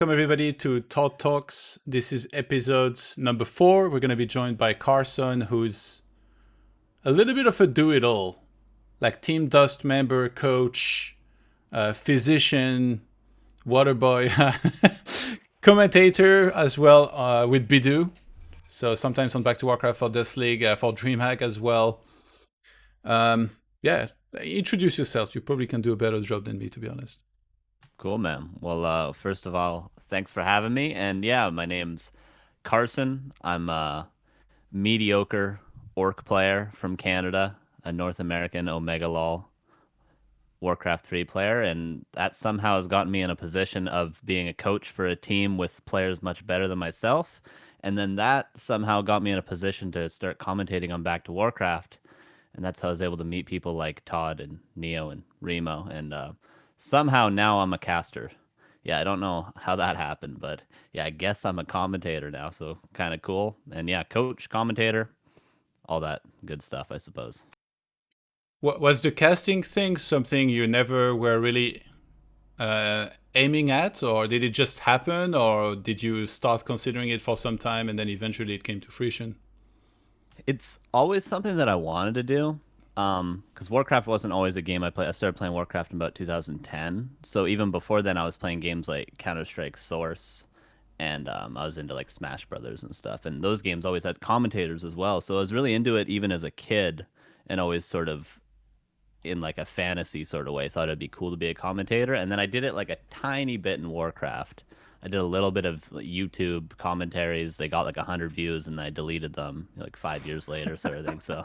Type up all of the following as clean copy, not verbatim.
Welcome everybody to ToD Talks. This is episodes number 4. We're going to be joined by Carson, who's a little bit of a do-it-all, like Team Dust member, coach, physician, water boy, commentator as well with Bidoo. So sometimes on Back to Warcraft for Dust League, for DreamHack as well. Yeah, introduce yourself. You probably can do a better job than me, to be honest. Cool, man. Well, first of all, thanks for having me. And yeah, my name's Carson. I'm a mediocre orc player from Canada, a North American Omega LOL Warcraft 3 player, and that somehow has gotten me in a position of being a coach for a team with players much better than myself. And then that somehow got me in a position to start commentating on Back to Warcraft. And that's how I was able to meet people like Todd and Neo and Remo. And somehow now I'm a caster. Yeah, I don't know how that happened, but yeah, I guess I'm a commentator now. So kind of cool. And yeah, coach, commentator, all that good stuff, I suppose. Was the casting thing something you never were really aiming at, or did it just happen, or did you start considering it for some time and then eventually it came to fruition? It's always something that I wanted to do. Because Warcraft wasn't always a game I played. I started playing Warcraft in about 2010. So even before then, I was playing games like Counter Strike Source, and I was into like Smash Brothers and stuff. And those games always had commentators as well. So I was really into it even as a kid, and always sort of in like a fantasy sort of way. Thought it'd be cool to be a commentator, and then I did it like a tiny bit in Warcraft. I did a little bit of like, YouTube commentaries. They got like 100 views, and I deleted them like 5 years later, sort of thing. So,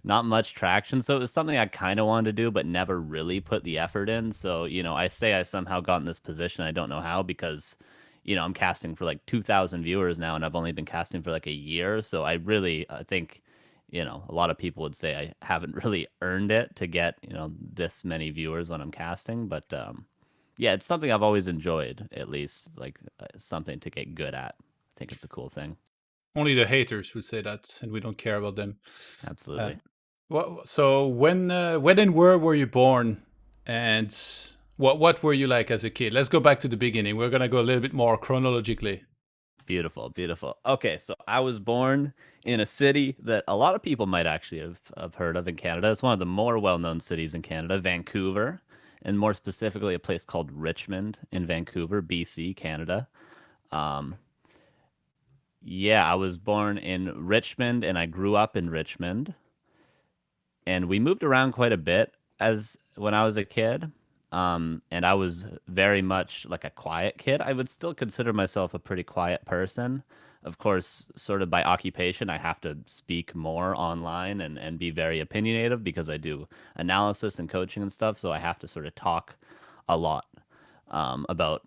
not much traction. So it was something I kind of wanted to do, but never really put the effort in. So I say I somehow got in this position. I don't know how because I'm casting for like 2,000 viewers now, and I've only been casting for like a year. So I think a lot of people would say I haven't really earned it to get, this many viewers when I'm casting. But yeah, it's something I've always enjoyed, at least, like something to get good at. I think it's a cool thing. Only the haters would say that, and we don't care about them. Uh, Absolutely. so when and where were you born, and what were you like as a kid? Let's go back to the beginning. We're gonna go a little bit more chronologically. Beautiful, beautiful. Okay, so I was born in a city that a lot of people might actually have heard of in Canada. It's one of the more well-known cities in Canada, Vancouver, and more specifically, a place called Richmond in Vancouver, BC, Canada. Um, Yeah, I was born in Richmond and I grew up in Richmond. And we moved around quite a bit as when I was a kid. And I was very much like a quiet kid. I would still consider myself a pretty quiet person. Of course, sort of by occupation, I have to speak more online and be very opinionative because I do analysis and coaching and stuff. So I have to sort of talk a lot about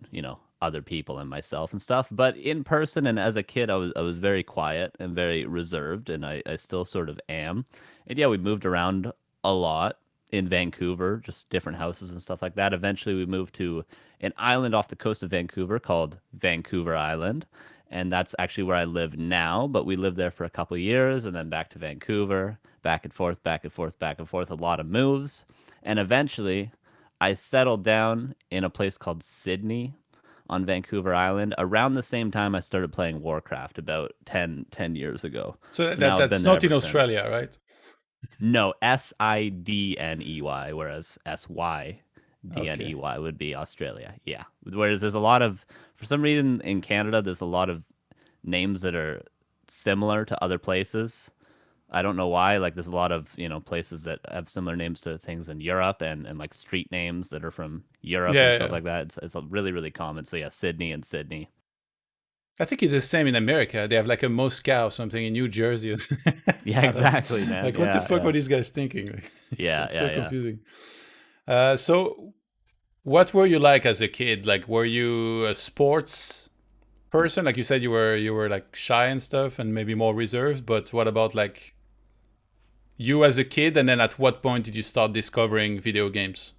other people and myself and stuff. But in person and as a kid, I was very quiet and very reserved, and I still sort of am. And yeah, we moved around a lot in Vancouver, just different houses and stuff like that. Eventually, we moved to an island off the coast of Vancouver called Vancouver Island. And that's actually where I live now. But we lived there for a couple of years and then back to Vancouver, back and forth, back and forth, back and forth, a lot of moves. And eventually, I settled down in a place called Sydney on Vancouver Island around the same time I started playing Warcraft about ten years ago. So So now I've that's been there not in ever since. Australia, right? No, Sidney, whereas Okay. Sydney would be Australia. Yeah. Whereas there's a lot of, for some reason in Canada, there's a lot of names that are similar to other places. I don't know why. Like, there's a lot of, places that have similar names to things in Europe and like street names that are from Europe and Yeah, stuff yeah. like that. It's really, really common. So yeah, Sydney and Sydney. I think it's the same in America. They have like a Moscow or something in New Jersey. Yeah, I don't know. exactly, man. Like, what the Yeah, fuck yeah. were these guys thinking? Like, Yeah, it's so yeah, yeah. confusing. So what were you like as a kid? Like, were you a sports person? Like you said, you were like shy and stuff, and maybe more reserved. But what about like you as a kid? And then at what point did you start discovering video games?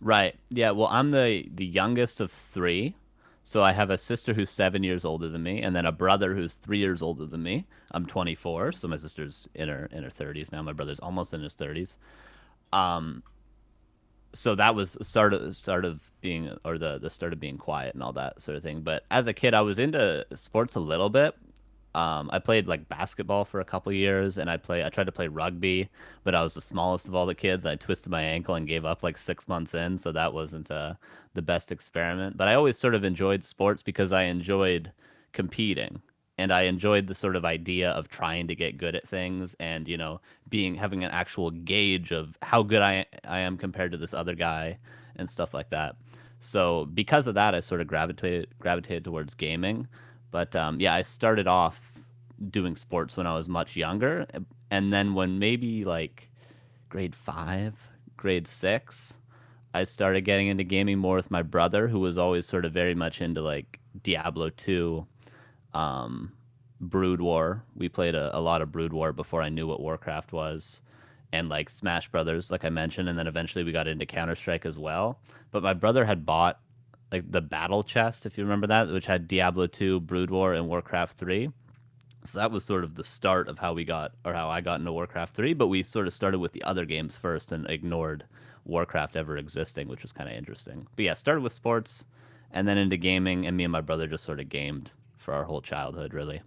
Right. Yeah, well, I'm the youngest of three. So I have a sister who's 7 years older than me, and then a brother who's 3 years older than me. I'm 24, so my sister's in her 30s now. My brother's almost in his 30s. Um, so that was start of being, or the start of being quiet and all that sort of thing. But as a kid, I was into sports a little bit. I played like basketball for a couple years, and I tried to play rugby, but I was the smallest of all the kids. I twisted my ankle and gave up like 6 months in, so that wasn't the best experiment. But I always sort of enjoyed sports because I enjoyed competing, and I enjoyed the sort of idea of trying to get good at things, and being having an actual gauge of how good I am compared to this other guy and stuff like that. So because of that, I sort of gravitated towards gaming. But yeah, I started off doing sports when I was much younger, and then when maybe like grade 5, grade 6, I started getting into gaming more with my brother, who was always sort of very much into like Diablo 2, um, Brood War. We played a lot of Brood War before I knew what Warcraft was, and like Smash Brothers, like I mentioned, and then eventually we got into Counter Strike as well. But my brother had bought like the Battle Chest, if you remember that, which had Diablo 2, Brood War, and Warcraft 3. So that was sort of the start of how we got, or how I got into Warcraft 3. But we sort of started with the other games first and ignored Warcraft ever existing, which was kind of interesting. But yeah, started with sports and then into gaming, and me and my brother just sort of gamed for our whole childhood, really.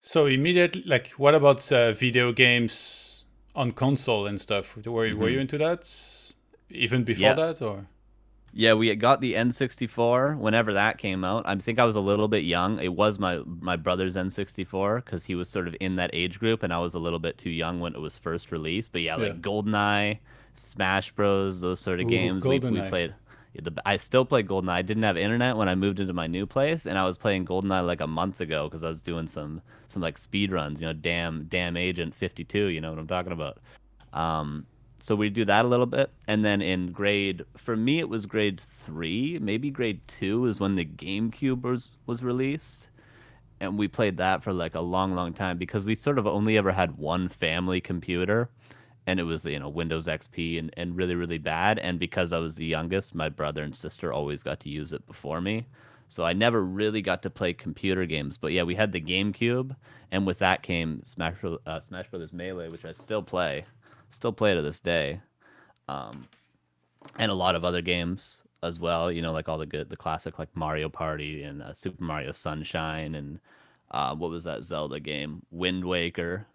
So immediately, like, what about video games on console and stuff? Were Hmm. you into that even before Yeah, that, or yeah, we got the N64 whenever that came out. I think I was a little bit young. It was my brother's N64 because he was sort of in that age group, and I was a little bit too young when it was first released. But yeah, yeah? like GoldenEye, Smash Bros, those sort of Ooh, games we GoldenEye. played. I still play GoldenEye. I didn't have internet when I moved into my new place, and I was playing GoldenEye like a month ago because I was doing some like speed runs. Damn Agent 52. You know what I'm talking about. Um, so we do that a little bit, and then for me, it was grade 3, maybe grade 2 is when the GameCube was released, and we played that for like a long, long time because we sort of only ever had one family computer, and it was Windows XP and really really bad. And because I was the youngest, my brother and sister always got to use it before me, so I never really got to play computer games. But yeah, we had the GameCube, and with that came Smash Brothers Melee, which I still play to this day, um, and a lot of other games as well. Like all the classic like Mario Party and Super Mario Sunshine, and what was that Zelda game, Wind Waker.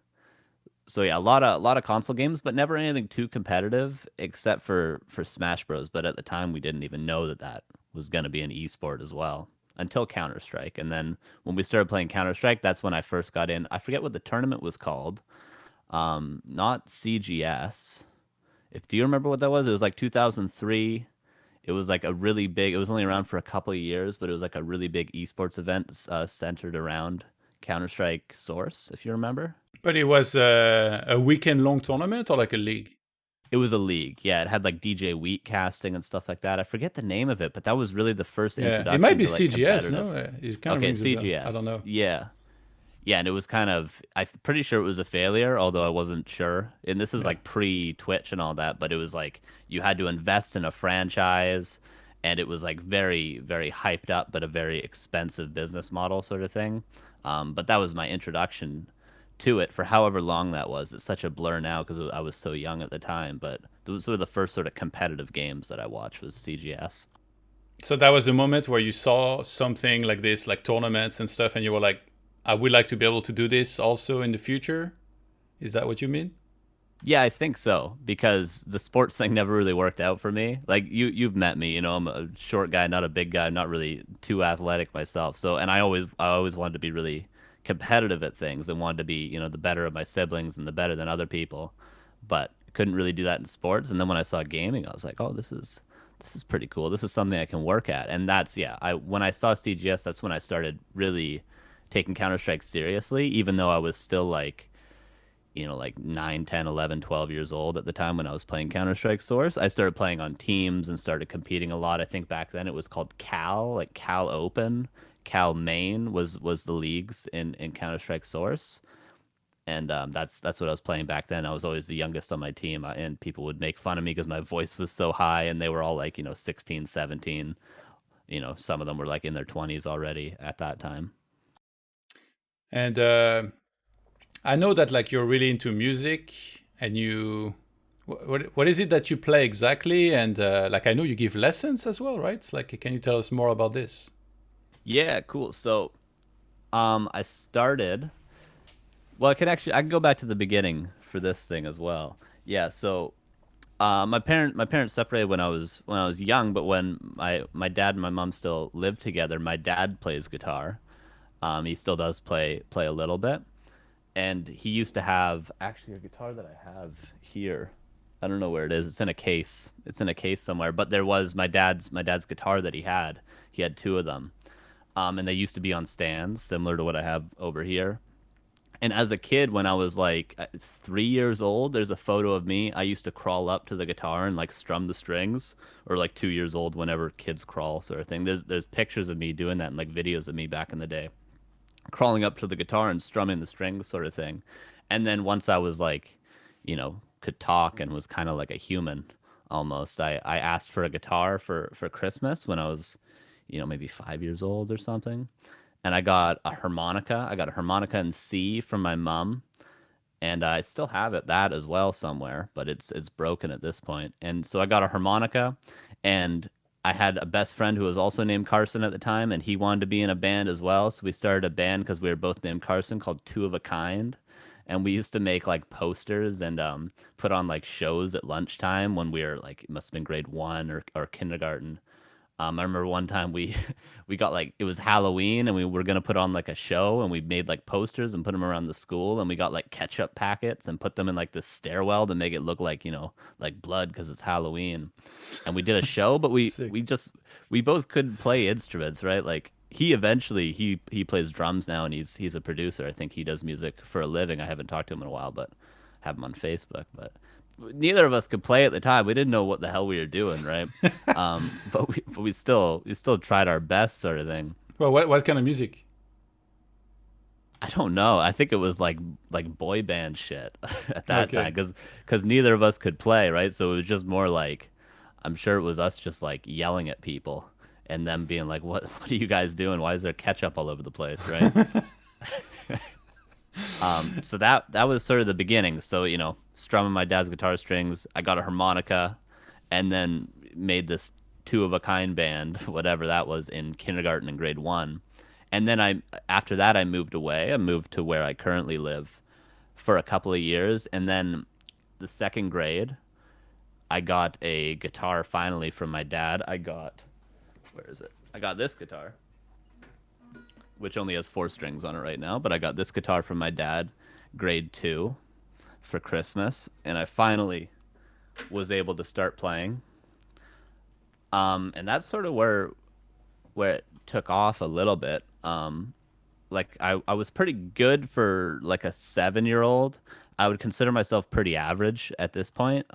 So yeah, a lot of console games, but never anything too competitive except for Smash Bros. But at the time, we didn't even know that was going to be an esport as well until Counter Strike. And then when we started playing Counter Strike, that's when I first got in. I forget what the tournament was called. Not CGS. If Do you remember what that was? It was like 2003. It was like a really big. It was only around for a couple of years, but it was like a really big esports event centered around Counter Strike Source. If you remember. But it was a weekend long tournament or like a league? It was a league. Yeah, it had like DJ Wheat casting and stuff like that. I forget the name of it, but that was really the first Yeah, it might introduction be to like CGS. competitive. No, it kind of Okay, rings a bell. I don't CGS. know. Yeah. Yeah, and it was kind of, I'm pretty sure it was a failure, although I wasn't sure. And this is Yeah. like pre Twitch and all that, but it was like you had to invest in a franchise, and it was like very, very hyped up, but a very expensive business model sort of thing. But that was my introduction to it for however long that was. It's such a blur now because I was so young at the time, but those were the first sort of competitive games that I watched was CGS. So that was the moment where you saw something like this, like tournaments and stuff, and you were like, I would like to be able to do this also in the future. Is that what you mean? Yeah, I think so because the sports thing never really worked out for me. Like you've met me, I'm a short guy, not a big guy, not really too athletic myself. So, and I always wanted to be really competitive at things and wanted to be, the better of my siblings and the better than other people, but couldn't really do that in sports. And then when I saw gaming, I was like, "Oh, this is pretty cool. This is something I can work at." And that's yeah, I when I saw CGS, that's when I started really taking Counter-Strike seriously, even though I was still like 9, 10, 11, 12 years old at the time when I was playing Counter Strike Source. I started playing on teams and started competing a lot. I think back then it was called Cal, like Cal Open. Cal Main was the leagues in Counter Strike Source. And that's what I was playing back then. I was always the youngest on my team, and people would make fun of me because my voice was so high, and they were all like 16, 17. Some of them were like in their 20s already at that time. And I know that like you're really into music, and you What is it that you play exactly? And like I know you give lessons as well, right? It's like, can you tell us more about this? Yeah, cool. So, I started. Well, I can go back to the beginning for this thing as well. Yeah, so my parents separated when I was young, but when my dad and my mom still lived together, my dad plays guitar. He still does play a little bit, and he used to have actually a guitar that I have here. I don't know where it is. It's in a case. It's in a case somewhere. But there was my dad's guitar that he had. He had two of them, and they used to be on stands, similar to what I have over here. And as a kid, when I was like 3 years old, there's a photo of me. I used to crawl up to the guitar and like strum the strings, or like 2 years old, whenever kids crawl, sort of thing. There's pictures of me doing that and like videos of me back in the day, crawling up to the guitar and strumming the strings, sort of thing. And then once I was like, could talk and was kind of like a human almost, I asked for a guitar for Christmas when I was, maybe 5 years old or something. And I got a harmonica. I got a harmonica in C from my mom, and I still have that as well somewhere, but it's broken at this point. And so I got a harmonica, and I had a best friend who was also named Carson at the time, and he wanted to be in a band as well. So we started a band because we were both named Carson called Two of a Kind. And we used to make like posters and put on like shows at lunchtime when we were like, it must have been grade one or kindergarten. I remember one time we we got like it was Halloween and we were gonna put on like a show and we made like posters and put them around the school and we got like ketchup packets and put them in like the stairwell to make it look like like blood because it's Halloween. And we did a show, but Sick. we both couldn't play instruments, right? Like he eventually he plays drums now and he's a producer. I think he does music for a living. I haven't talked to him in a while, but have him on Facebook. But neither of us could play at the time. We didn't know what the hell we were doing, right? But we still tried our best, sort of thing. Well, what kind of music? I don't know. I think it was like boy band shit at that time Okay. because neither of us could play, right? So it was just more like I'm sure it was us just like yelling at people and them being like, what are you guys doing? Why is there ketchup all over the place, right? So that was sort of the beginning. So, strumming my dad's guitar strings, I got a harmonica, and then made this two of a kind band, whatever that was, in kindergarten and grade one. And then after that, I moved away. I moved to where I currently live for a couple of years, and then the second grade, I got a guitar finally from my dad. Where is it? I got this guitar, which only has four strings on it right now, but I got this guitar from my dad, grade two, for Christmas, and I finally was able to start playing. And that's sort of where it took off a little bit. Like I was pretty good for like a 7 year old. I would consider myself pretty average at this point.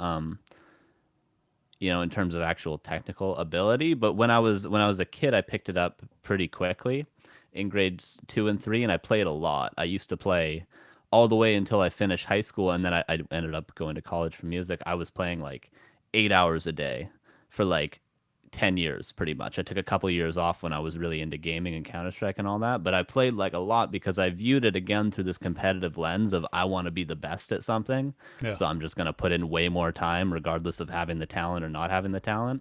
In terms of actual technical ability. But when I was a kid, I picked it up pretty quickly in grades two and three, and I played a lot. I used to play all the way until I finished high school, and then I ended up going to college for music. I was playing like 8 hours a day for like 10 years, pretty much. I took a couple of years off when I was really into gaming and Counter Strike and all that, but I played like a lot because I viewed it again through this competitive lens of I want to be the best at something. Yeah. So I'm just going to put in way more time, regardless of having the talent or not having the talent.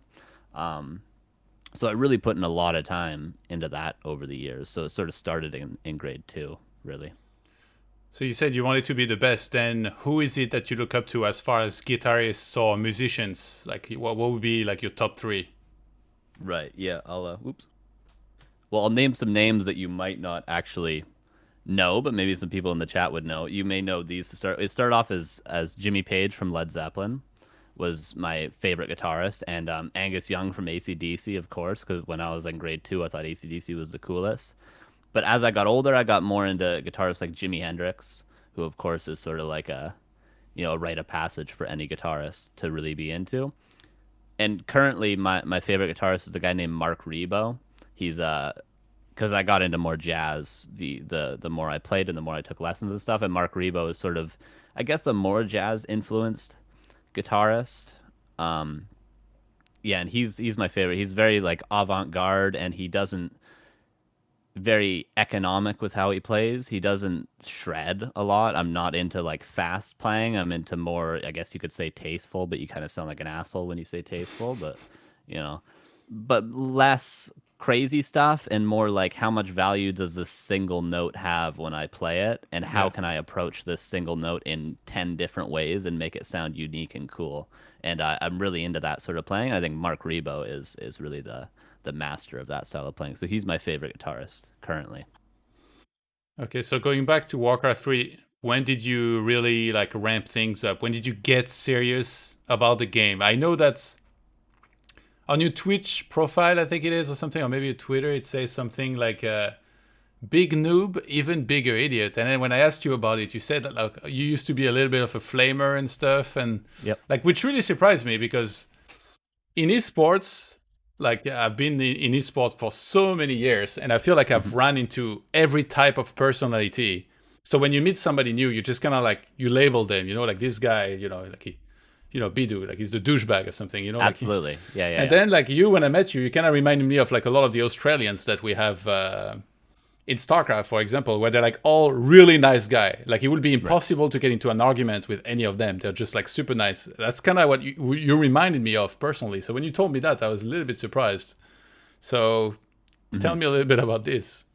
So I really put in a lot of time into that over the years. So it sort of started in grade two, really. So you said you wanted to be the best. Then who is it that you look up to as far as guitarists or musicians? Like, what would be like your top three? Right. Yeah. Oops. Well, I'll name some names that you might not actually know, but maybe some people in the chat would know. You may know these to start. It started off as Jimmy Page from Led Zeppelin was my favorite guitarist, and Angus Young from AC/DC, of course, because when I was in grade two, I thought AC/DC was the coolest. But as I got older, I got more into guitarists like Jimi Hendrix, who of course is sort of like a rite of passage for any guitarist to really be into. And currently, my favorite guitarist is a guy named Mark Rebo. He's because I got into more jazz the more I played and the more I took lessons and stuff. And Mark Rebo is sort of, I guess, a more jazz influenced guitarist. Um, yeah, and he's my favorite. He's very like avant garde, and he doesn't very economic with how he plays. He doesn't shred a lot. I'm not into like fast playing. I'm into more, I guess you could say tasteful, but you kind of sound like an asshole when you say tasteful, but you know, but less crazy stuff and more like how much value does this single note have when I play it and how Yeah. can I approach this single note in 10 different ways and make it sound unique and cool. And I'm really into that sort of playing. I think Mark Rebo is really the master of that style of playing. So he's my favorite guitarist currently. Okay, so going back to Warcraft 3, when did you really like ramp things up? When did you get serious about the game? I know that's on your Twitch profile, I think it is, or something, or maybe your Twitter, it says something like big noob, even bigger idiot. And then when I asked you about it, you said that like you used to be a little bit of a flamer and stuff, and Yep. like which really surprised me because in esports, like I've been in esports for so many years, and I feel like I've Hmm. run into every type of personality. So when you meet somebody new, you just kind of like you label them, like this guy, like Bidu, like he's the douchebag or something, like. Absolutely. Yeah, yeah, And yeah. then like you, when I met you, you kind of reminded me of like a lot of the Australians that we have in StarCraft, for example, where they're like all really nice guy. Like it would be Right. impossible to get into an argument with any of them. They're just like super nice. That's kind of what you reminded me of personally. So when you told me that, I was a little bit surprised. So tell Hmm. me a little bit about this.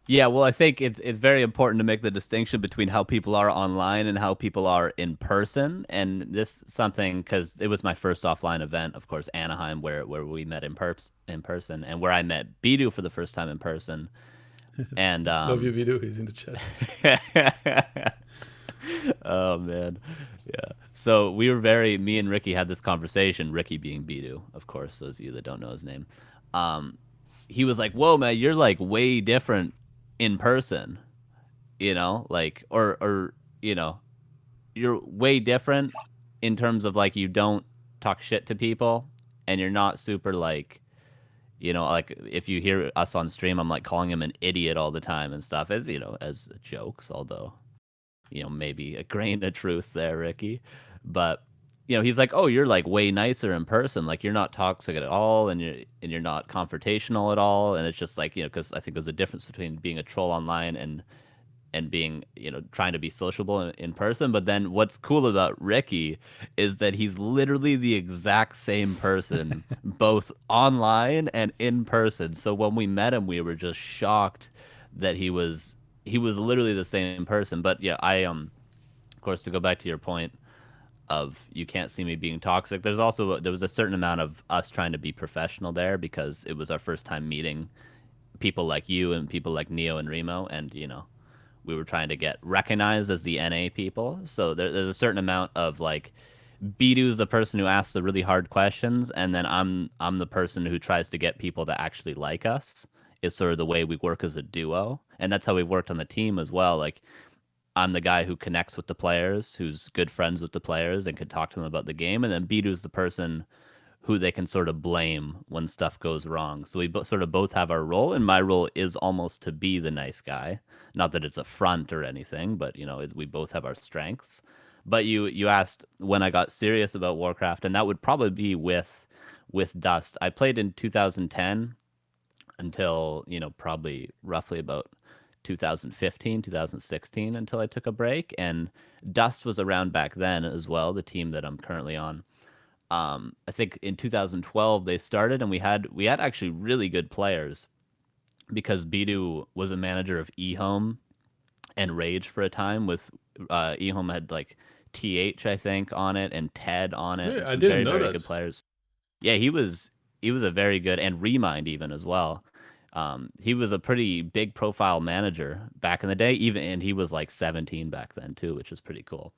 Yeah, well, I think it's very important to make the distinction between how people are online and how people are in person. And this something because it was my first offline event, of course, Anaheim, where we met in person, and where I met Bidu for the first time in person. And Love you, Vidu. He's in the chat. oh man, yeah. So me and Ricky had this conversation. Ricky being Bidu, of course, those of you that don't know his name. Um, he was like, "Whoa, man, you're like way different in person." Like or you're way different in terms of like you don't talk shit to people and you're not super like like if you hear us on stream, I'm like calling him an idiot all the time and stuff as as jokes, although maybe a grain of truth there, Ricky. But he's like, "Oh, you're like way nicer in person. Like you're not toxic at all, and you're not confrontational at all." And it's just like because I think there's a difference between being a troll online and being trying to be sociable in person. But then what's cool about Ricky is that he's literally the exact same person both online and in person. So when we met him, we were just shocked that he was literally the same person. But yeah, I of course, to go back to your point of you can't see me being toxic, there was a certain amount of us trying to be professional there because it was our first time meeting people like you and people like Neo and Remo, and we were trying to get recognized as the NA people. So there's a certain amount of like Bidu's the person who asks the really hard questions, and then I'm the person who tries to get people to actually like us. Is sort of the way we work as a duo, and that's how we've worked on the team as well. Like I'm the guy who connects with the players, who's good friends with the players, and can talk to them about the game, and then Bidu's the person who they can sort of blame when stuff goes wrong. So we sort of both have our role, and my role is almost to be the nice guy. Not that it's a front or anything, but we both have our strengths. But you asked when I got serious about Warcraft, and that would probably be with Dust. I played in 2010 until probably roughly about 2015 2016 until I took a break, and Dust was around back then as well, the team that I'm currently on. I think in 2012 they started, and we had actually really good players because Bidu was a manager of eHome and Rage for a time. With eHome had like I think on it and Ted on Yeah, it. I Some didn't very know very good that. players. Yeah, he was a very good, and Remind even as well. He was a pretty big profile manager back in the day, even, and he was like 17 back then too, which was pretty cool.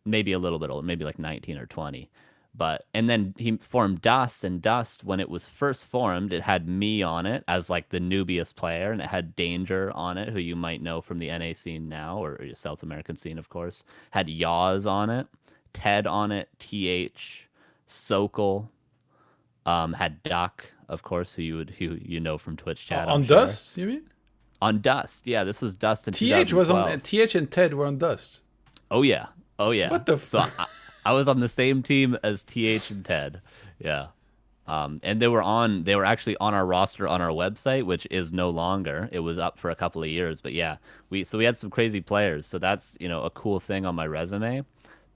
Maybe a little bit old, maybe like 19 or 20. But and then he formed Dust, and Dust, when it was first formed, it had me on it as like the newbiest player, and it had Danger on it, who you might know from the NA scene now, or South American scene, of course. Had Yaws on it, Ted on it, Sokol, had Duck, of course, who you know from Twitch chat, I'm On sure. Dust, you mean? On Dust, yeah, this was Dust in TH was on 2012. TH and Ted were on Dust. Oh yeah. Oh yeah. What the? So I was on the same team as TH and Ted. Yeah. And they were actually on our roster on our website, which is no longer. It was up for a couple of years, but yeah, we had some crazy players. So that's, a cool thing on my resume.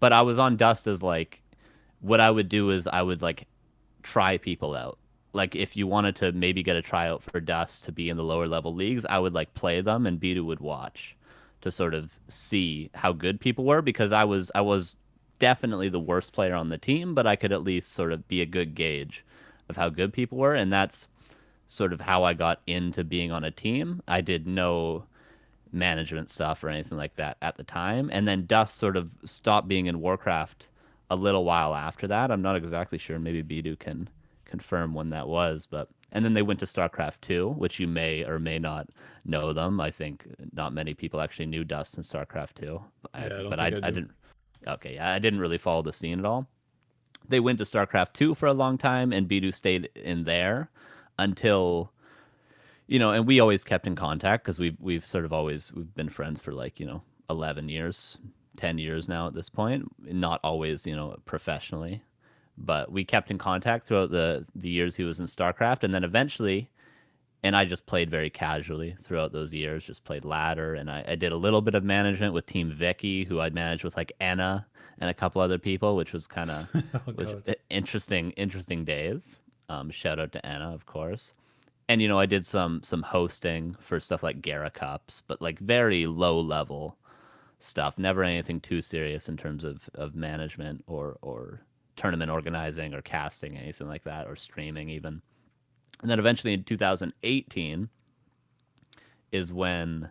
But I was on Dust as like, what I would do is I would like try people out. Like if you wanted to maybe get a tryout for Dust to be in the lower level leagues, I would like play them and Bidu would watch to sort of see how good people were because I was definitely the worst player on the team, but I could at least sort of be a good gauge of how good people were, and that's sort of how I got into being on a team. I did no management stuff or anything like that at the time. And then Dust sort of stopped being in Warcraft a little while after that. I'm not exactly sure. Maybe Bidu can confirm when that was, but and then they went to StarCraft 2, which you may or may not know them. I think not many people actually knew Dust in StarCraft 2, Yeah, I don't but think I I do. didn't. Okay, yeah, I didn't really follow the scene at all. They went to StarCraft 2 for a long time, and Bidu stayed in there until and we always kept in contact because we've sort of always we've been friends for like 11 years, 10 years now at this point. Not always professionally, but we kept in contact throughout the years he was in StarCraft, and then eventually, and I just played very casually throughout those years. Just played ladder, and I did a little bit of management with Team Vicky, who I'd managed with like Anna and a couple other people, which was kind of Oh which God. interesting days. Shout out to Anna, of course. And I did some hosting for stuff like Gara Cups, but like very low level stuff. Never anything too serious in terms of management or tournament organizing or casting, anything like that, or streaming even. And then eventually in 2018 is when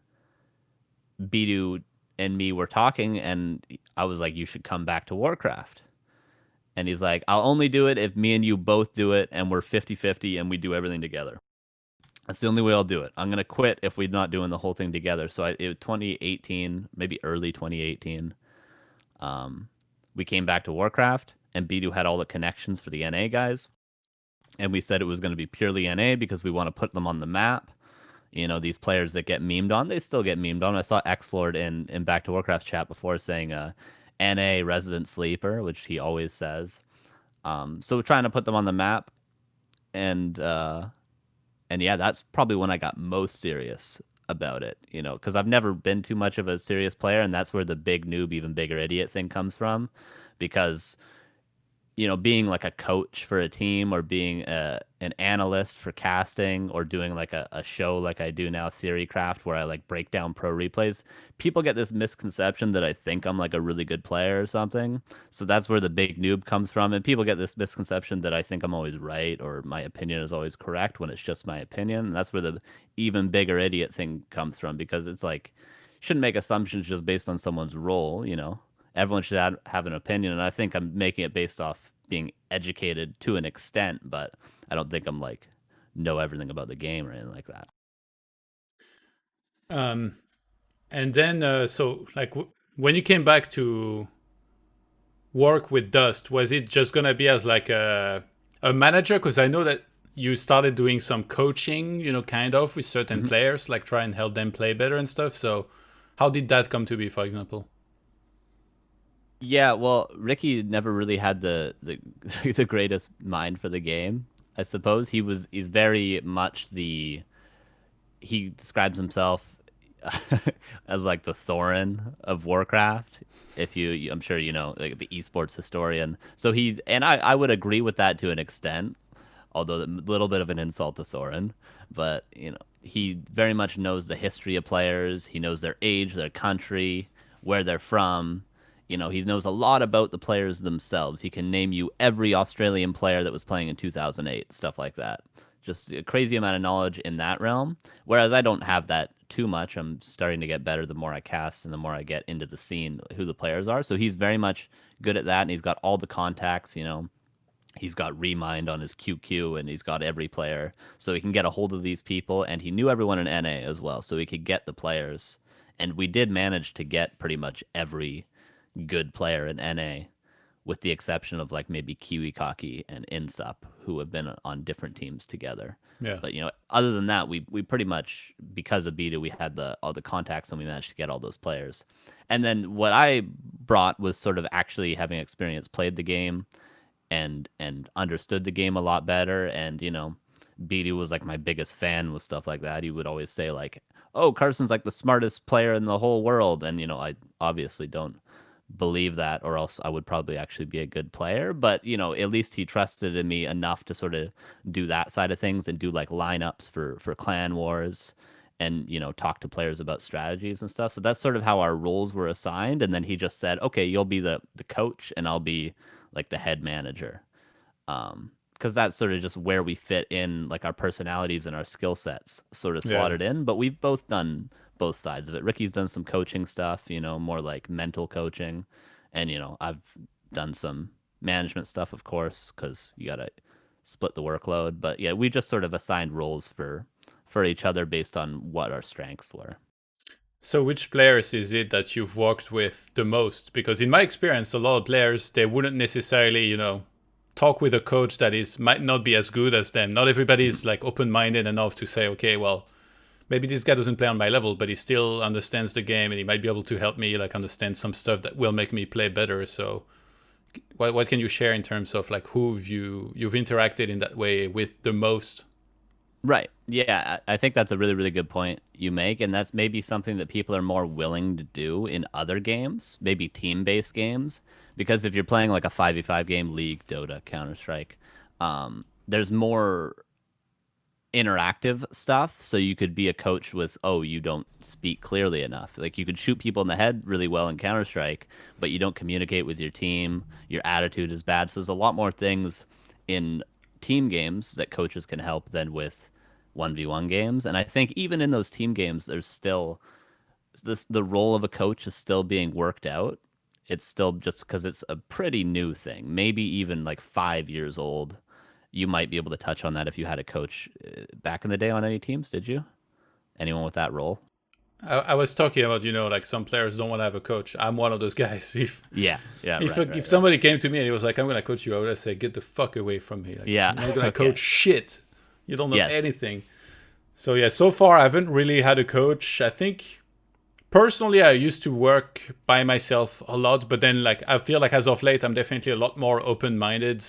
Bidu and me were talking, and I was like, "You should come back to Warcraft." And he's like, "I'll only do it if me and you both do it, and we're 50-50, and we do everything together." That's the only way I'll do it. I'm gonna quit if we're not doing the whole thing together. So it was 2018, maybe early 2018. Um, we came back to Warcraft, and Bidu had all the connections for the NA guys, and we said it was going to be purely NA because we want to put them on the map. These players that get memed on, they still get memed on. I saw Xlord in Back to Warcraft chat before saying NA resident sleeper, which he always says. So we're trying to put them on the map, and yeah, that's probably when I got most serious about it, because I've never been too much of a serious player, and that's where the big noob, even bigger idiot thing comes from, because being like a coach for a team or being an analyst for casting or doing like a show like I do now, Theorycraft, where I like break down pro replays, people get this misconception that I think I'm like a really good player or something. So that's where the big noob comes from. And people get this misconception that I think I'm always right or my opinion is always correct when it's just my opinion. And that's where the even bigger idiot thing comes from because it's like, shouldn't make assumptions just based on someone's role. Everyone should have an opinion, and I think I'm making it based off being educated to an extent, but I don't think I'm like know everything about the game or anything like that. Um, and then so like when you came back to work with Dust, was it just gonna be as like a manager? Because I know that you started doing some coaching, kind of with certain Mhm. players, like try and help them play better and stuff. So how did that come to be, for example? Yeah, well, Ricky never really had the the greatest mind for the game. I suppose he's very much the he describes himself as like the Thorin of Warcraft. If I'm sure like the esports historian. So I would agree with that to an extent, although a little bit of an insult to Thorin. But he very much knows the history of players. He knows their age, their country, where they're from. He knows a lot about the players themselves. He can name you every Australian player that was playing in 2008, stuff like that. Just a crazy amount of knowledge in that realm. Whereas I don't have that too much. I'm starting to get better the more I cast and the more I get into the scene, who the players are. So he's very much good at that, and he's got all the contacts. He's got Remind on his QQ and he's got every player. So he can get a hold of these people, and he knew everyone in NA as well. So he could get the players. And we did manage to get pretty much every good player in NA, with the exception of like maybe Kiwi Kaki and Insup, who have been on different teams together. Yeah. But other than that, we pretty much, because of Beta, we had all the contacts and we managed to get all those players. And then what I brought was sort of actually having experience played the game and understood the game a lot better. And Beatty was like my biggest fan with stuff like that. He would always say like, "Oh, Carson's like the smartest player in the whole world," and I obviously don't believe that, or else I would probably actually be a good player. But at least he trusted in me enough to sort of do that side of things and do like lineups for clan wars, and talk to players about strategies and stuff. So that's sort of how our roles were assigned. And then he just said, "Okay, you'll be the coach, and I'll be like the head manager." Because that's sort of just where we fit in, like our personalities and our skill sets sort of Yeah. slotted in. But we've both done both sides of it. Ricky's done some coaching stuff, more like mental coaching, and I've done some management stuff, of course, because you gotta split the workload. But yeah, we just sort of assigned roles for each other based on what our strengths were. So which players is it that you've worked with the most? Because in my experience, a lot of players, they wouldn't necessarily, talk with a coach that is might not be as good as them. Not everybody is like open-minded enough to say, okay, well, maybe this guy doesn't play on my level, but he still understands the game and he might be able to help me like understand some stuff that will make me play better. So what can you share in terms of like who you've interacted in that way with the most? Right. Yeah, I think that's a really, really good point you make, and that's maybe something that people are more willing to do in other games, maybe team-based games, because if you're playing like a 5v5 game, League, Dota, Counter-Strike, there's more interactive stuff. So you could be a coach with, "Oh, you don't speak clearly enough." Like you could shoot people in the head really well in Counter-Strike, but you don't communicate with your team. Your attitude is bad. So there's a lot more things in team games that coaches can help than with 1v1 games. And I think even in those team games, there's still the role of a coach is still being worked out. It's still just because it's a pretty new thing, maybe even like 5 years old. You might be able to touch on that if you had a coach back in the day on any teams. Did you? Anyone with that role? I was talking about, like some players don't want to have a coach. I'm one of those guys. If Yeah. Yeah. if Right. if Right. Right. somebody came to me and he was like, "I'm gonna coach you," I would say, "Get the fuck away from me! Like Yeah. you're not gonna Okay. coach shit. You don't know Yes. anything." So yeah, so far I haven't really had a coach. I think personally I used to work by myself a lot, but then like I feel like as of late I'm definitely a lot more open-minded,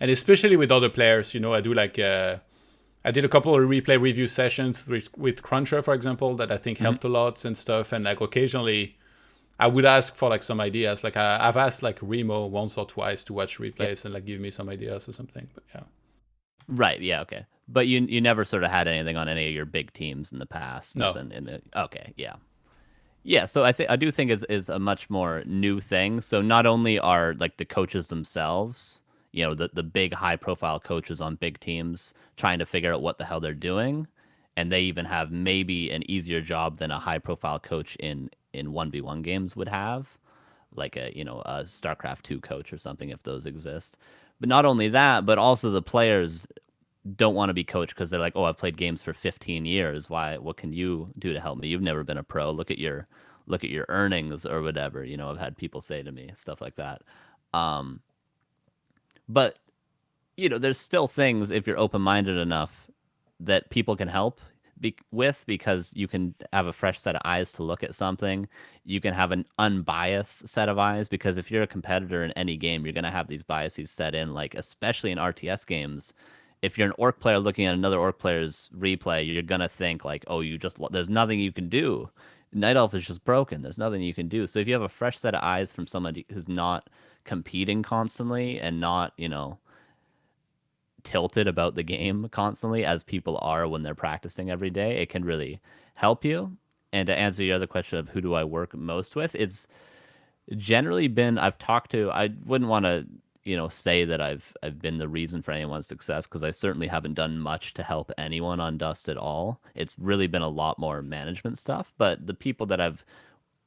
and especially with other players. I do like I did a couple of replay review sessions with Cruncher, for example, that I think Hmm. helped a lot and stuff. And like occasionally I would ask for like some ideas. Like I've asked like Remo once or twice to watch Yeah. replays and like give me some ideas or something. But yeah, Right. Yeah. Okay. But you never sort of had anything on any of your big teams in the past. no. Nothing in the. Okay. Yeah. Yeah, so I do think is a much more new thing. So not only are like the coaches themselves, the big high profile coaches on big teams trying to figure out what the hell they're doing, and they even have maybe an easier job than a high profile coach in 1v1 games would have, like a StarCraft 2 coach or something if those exist. But not only that, but also the players don't want to be coached because they're like, "Oh, I've played games for 15 years. Why? What can you do to help me? You've never been a pro. Look at your earnings or whatever." I've had people say to me stuff like that. Um, but there's still things if you're open minded enough that people can help with, because you can have a fresh set of eyes to look at something. You can have an unbiased set of eyes, because if you're a competitor in any game, you're going to have these biases set in, like especially in RTS games. If you're an orc player looking at another orc player's replay, you're going to think like, "Oh, there's nothing you can do. Night Elf is just broken. There's nothing you can do." So if you have a fresh set of eyes from somebody who's not competing constantly and not, tilted about the game constantly as people are when they're practicing every day, it can really help you. And to answer your other question of who do I work most with, it's generally been I've talked to. I wouldn't want to say that I've been the reason for anyone's success, because I certainly haven't done much to help anyone on Dust at all. It's really been a lot more management stuff. But the people that I've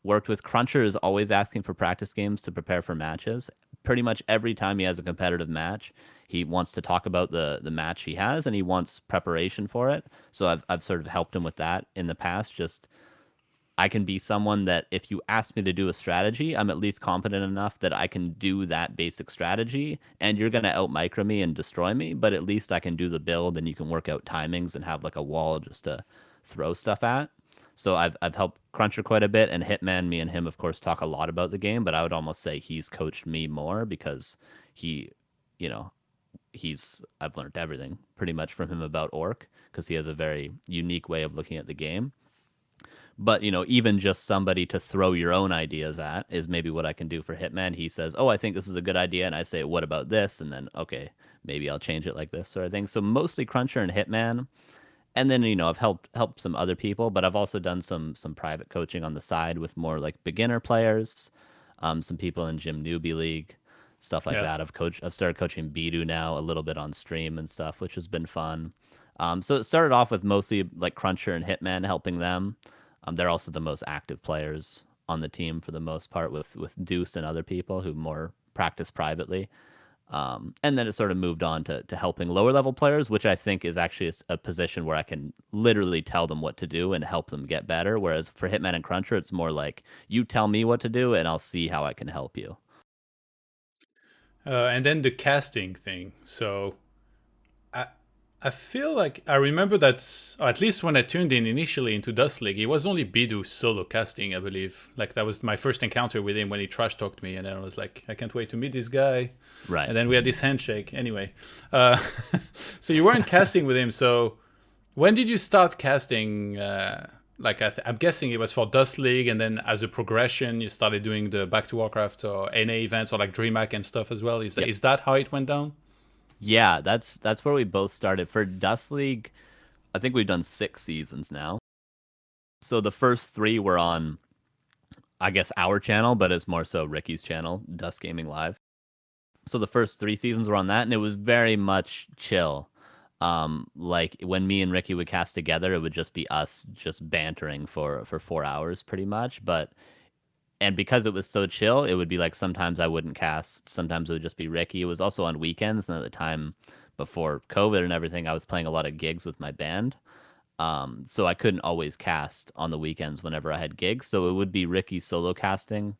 worked with, Cruncher is always asking for practice games to prepare for matches. Pretty much every time he has a competitive match, he wants to talk about the match he has, and he wants preparation for it. So I've sort of helped him with that in the past. Just I can be someone that if you ask me to do a strategy, I'm at least competent enough that I can do that basic strategy, and you're going to out micro me and destroy me, but at least I can do the build, and you can work out timings and have like a wall just to throw stuff at. So I've helped Cruncher quite a bit, and Hitman, me and him of course talk a lot about the game, but I would almost say he's coached me more because he you know, I've learned everything pretty much from him about Orc because he has a very unique way of looking at the game. But even just somebody to throw your own ideas at is maybe what I can do for Hitman. He says, "Oh, I think this is a good idea," and I say, "What about this?" And then, okay, maybe I'll change it like this sort of thing. So mostly Cruncher and Hitman, and then I've helped some other people, but I've also done some private coaching on the side with more like beginner players, some people in Gym Newbie League, stuff like Yeah. that. I've started coaching Bidu now a little bit on stream and stuff, which has been fun. So it started off with mostly like Cruncher and Hitman helping them. They're also the most active players on the team for the most part, with Deuce and other people who more practice privately. And then it sort of moved on to helping lower level players, which I think is actually a position where I can literally tell them what to do and help them get better. Whereas for Hitman and Cruncher, it's more like you tell me what to do and I'll see how I can help you. And then the casting thing. So I I feel like I remember that, or at least when I tuned in initially into Dust League, it was only Bidu solo casting, I believe. Like that was my first encounter with him when he trash talked me, and then I was like, I can't wait to meet this guy. Right. And then we had this handshake. Anyway, uh, so you weren't casting with him. So when did you start casting? Like I'm guessing it was for Dust League, and then as a progression, you started doing the Back to Warcraft or NA events or like DreamHack and stuff as well. Yep. Is that how it went down? Yeah, that's where we both started. For Dust League, I think we've done 6 seasons now. So the first three were on, I guess, our channel, but it's more so Ricky's channel, Dust Gaming Live. So the first 3 seasons were on that, and it was very much chill. Like when me and Ricky would cast together, it would just be us just bantering for 4 hours pretty much. And because it was so chill, it would be like sometimes I wouldn't cast, sometimes it would just be Ricky. It was also on weekends, and at the time before COVID and everything, I was playing a lot of gigs with my band. So I couldn't always cast on the weekends whenever I had gigs. So it would be Ricky solo casting.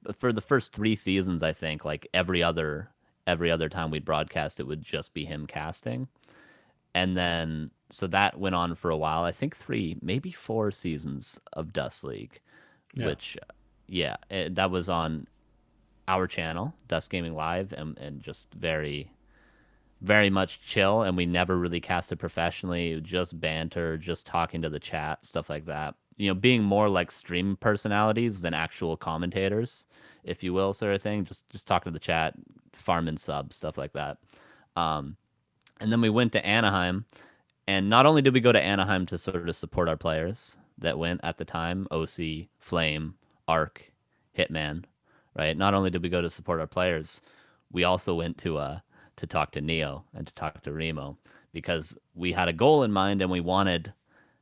But for the first 3 seasons, I think like every other time we'd broadcast, it would just be him casting. And then so that went on for a while. I think 3, maybe 4 seasons of Dust League, Yeah. which yeah, that was on our channel, Dust Gaming Live, and just very very much chill, and we never really casted professionally, just banter, just talking to the chat, stuff like that. Being more like stream personalities than actual commentators, if you will, sort of thing. Just talking to the chat, farming subs, stuff like that. Um, and then we went to Anaheim, and not only did we go to Anaheim to sort of support our players that went at the time, OC, Flame, Arc, Hitman, right? Not only did we go to support our players, we also went to talk to Neo and to talk to Remo because we had a goal in mind and we wanted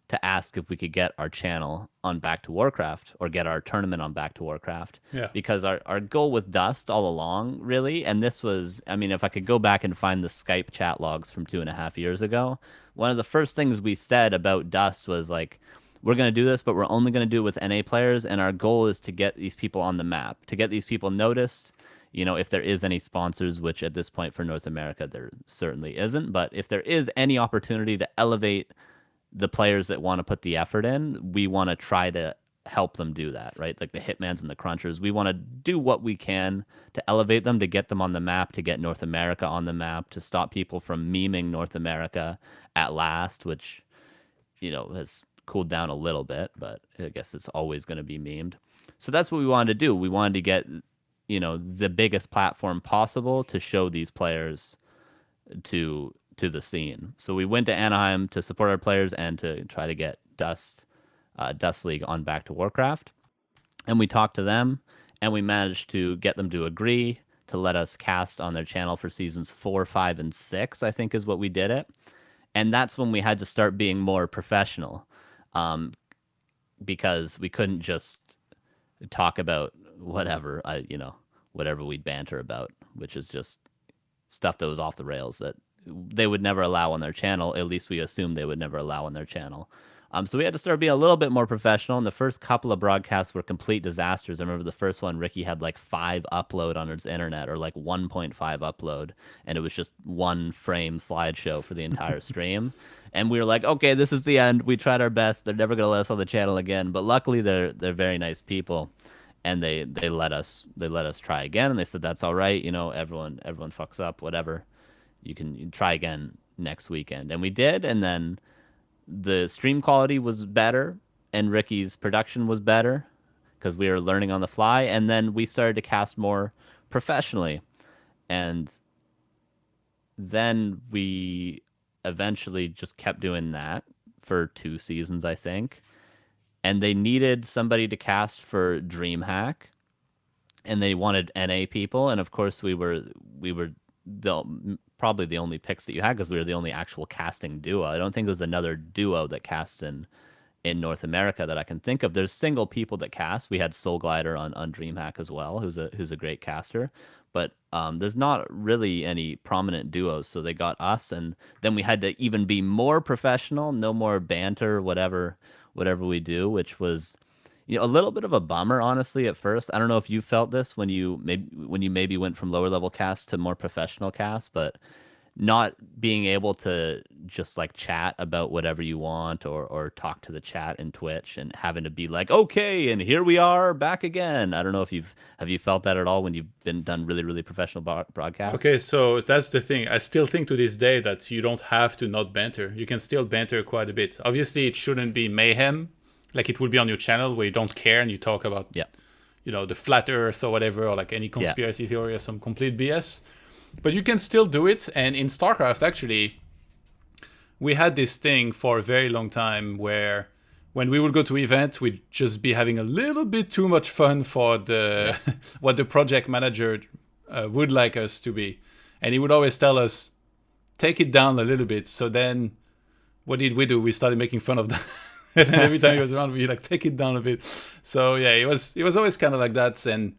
to ask if we could get our channel on Back to Warcraft or get our tournament on Back to Warcraft. Yeah. Because our goal with Dust all along, really, and this was, I mean, if I could go back and find the Skype chat logs from 2.5 years ago, one of the first things we said about Dust was like, we're going to do this, but we're only going to do it with NA players. And our goal is to get these people on the map, to get these people noticed. If there is any sponsors, which at this point for North America, there certainly isn't. But if there is any opportunity to elevate the players that want to put the effort in, we want to try to help them do that, right? Like the Hitmans and the Crunchers, we want to do what we can to elevate them, to get them on the map, to get North America on the map, to stop people from memeing North America at last, which, has cooled down a little bit, but I guess it's always going to be memed. So that's what we wanted to do. We wanted to get, the biggest platform possible to show these players to the scene. So we went to Anaheim to support our players and to try to get Dust League on Back to Warcraft. And we talked to them, and we managed to get them to agree to let us cast on their channel for seasons 4, 5, and 6. I think is what we did it, and that's when we had to start being more professional, um, because we couldn't just talk about whatever we'd banter about, which is just stuff that was off the rails that they would never allow on their channel. At least we assumed they would never allow on their channel. So we had to start being a little bit more professional. And the first couple of broadcasts were complete disasters. I remember the first one, Ricky had like 5 upload on his internet, or like 1.5 upload, and it was just one frame slideshow for the entire stream. And we were like, okay, this is the end. We tried our best. They're never gonna let us on the channel again. But luckily, they're very nice people, and they let us try again, and they said that's all right. Everyone fucks up, whatever. You can try again next weekend, and we did, and then the stream quality was better, and Ricky's production was better because we were learning on the fly, and then we started to cast more professionally, and then we eventually just kept doing that for 2 seasons, I think. And they needed somebody to cast for DreamHack, and they wanted NA people, and of course we were probably the only picks that you had because we were the only actual casting duo. I don't think there's another duo that casts in North America that I can think of. There's single people that cast. We had Soul Glider on DreamHack as well, who's a great caster, but there's not really any prominent duos. So they got us, and then we had to even be more professional, no more banter, whatever we do, which was a little bit of a bummer, honestly, at first. I don't know if you felt this when you maybe went from lower level cast to more professional cast, but not being able to just like chat about whatever you want, or talk to the chat in Twitch, and having to be like, okay, and here we are back again. I don't know if you felt that at all when you've been done really, really professional Okay, broadcasts. so that's the thing. I still think to this day that you don't have to not banter. You can still banter quite a bit. Obviously, it shouldn't be mayhem, like it would be on your channel where you don't care and you talk about, Yeah. the flat Earth or whatever, or like any Yeah. conspiracy theory or some complete BS. But you can still do it. And in StarCraft, actually, we had this thing for a very long time where when we would go to event, we'd just be having a little bit too much fun for Yeah. the what the project manager would like us to be, and he would always tell us take it down a little bit. So then, what did we do? We started making fun of that. And every time he was around, we like take it down a bit. So yeah, it was always kind of like that. And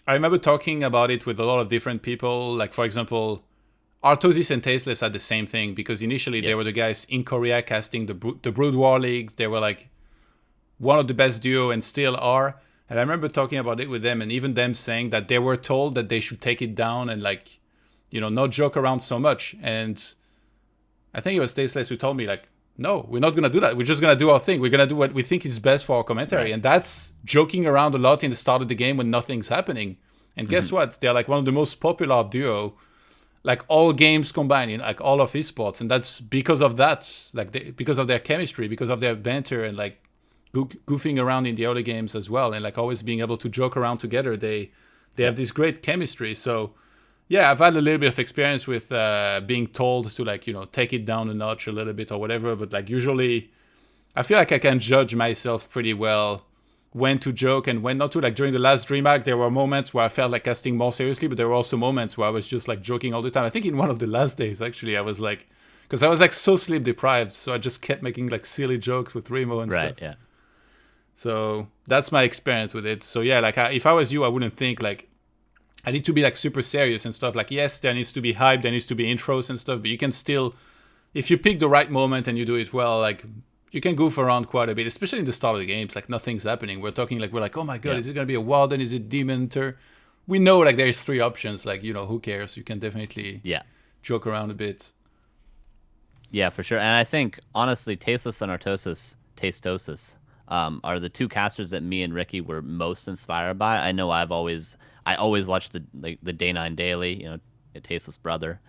I remember talking about it with a lot of different people. Like for example, Artosis and Tasteless had the same thing because initially they were Yes. the guys in Korea casting the Brood War leagues. They were like one of the best duo and still are. And I remember talking about it with them, and even them saying that they were told that they should take it down and like, not joke around so much. And I think it was Tasteless who told me like, no, we're not gonna do that. We're just gonna do our thing. We're gonna do what we think is best for our commentary, Right. and that's joking around a lot in the start of the game when nothing's happening. And guess Hmm. what? They're like one of the most popular duo, like all games combined in like all of esports, and that's because of that, like because of their chemistry, because of their banter, and like goofing around in the early games as well, and like always being able to joke around together. They have Yep. this great chemistry. So yeah, I've had a little bit of experience with being told to like take it down a notch a little bit or whatever, but like usually I feel like I can judge myself pretty well when to joke and when not to. Like during the last DreamHack, there were moments where I felt like casting more seriously, but there were also moments where I was just like joking all the time. I think in one of the last days, actually, I was like, because I was like so sleep deprived, so I just kept making like silly jokes with Remo and Right. stuff. Yeah. So that's my experience with it. So yeah, like if I was you, I wouldn't think like I need to be like super serious and stuff. Like yes, there needs to be hype, there needs to be intros and stuff, but you can still, if you pick the right moment and you do it well, like you can goof around quite a bit, especially in the start of the games. Like nothing's happening. We're like, oh my god, Yeah. is it gonna be a Warden? Is it Demon Hunter? We know like there's three options. Like who cares? You can definitely Yeah. joke around a bit. Yeah, for sure. And I think honestly, Tasteless and Tastosis, are the two casters that me and Ricky were most inspired by. I know I always watched the Day Nine Daily, Tasteless brother.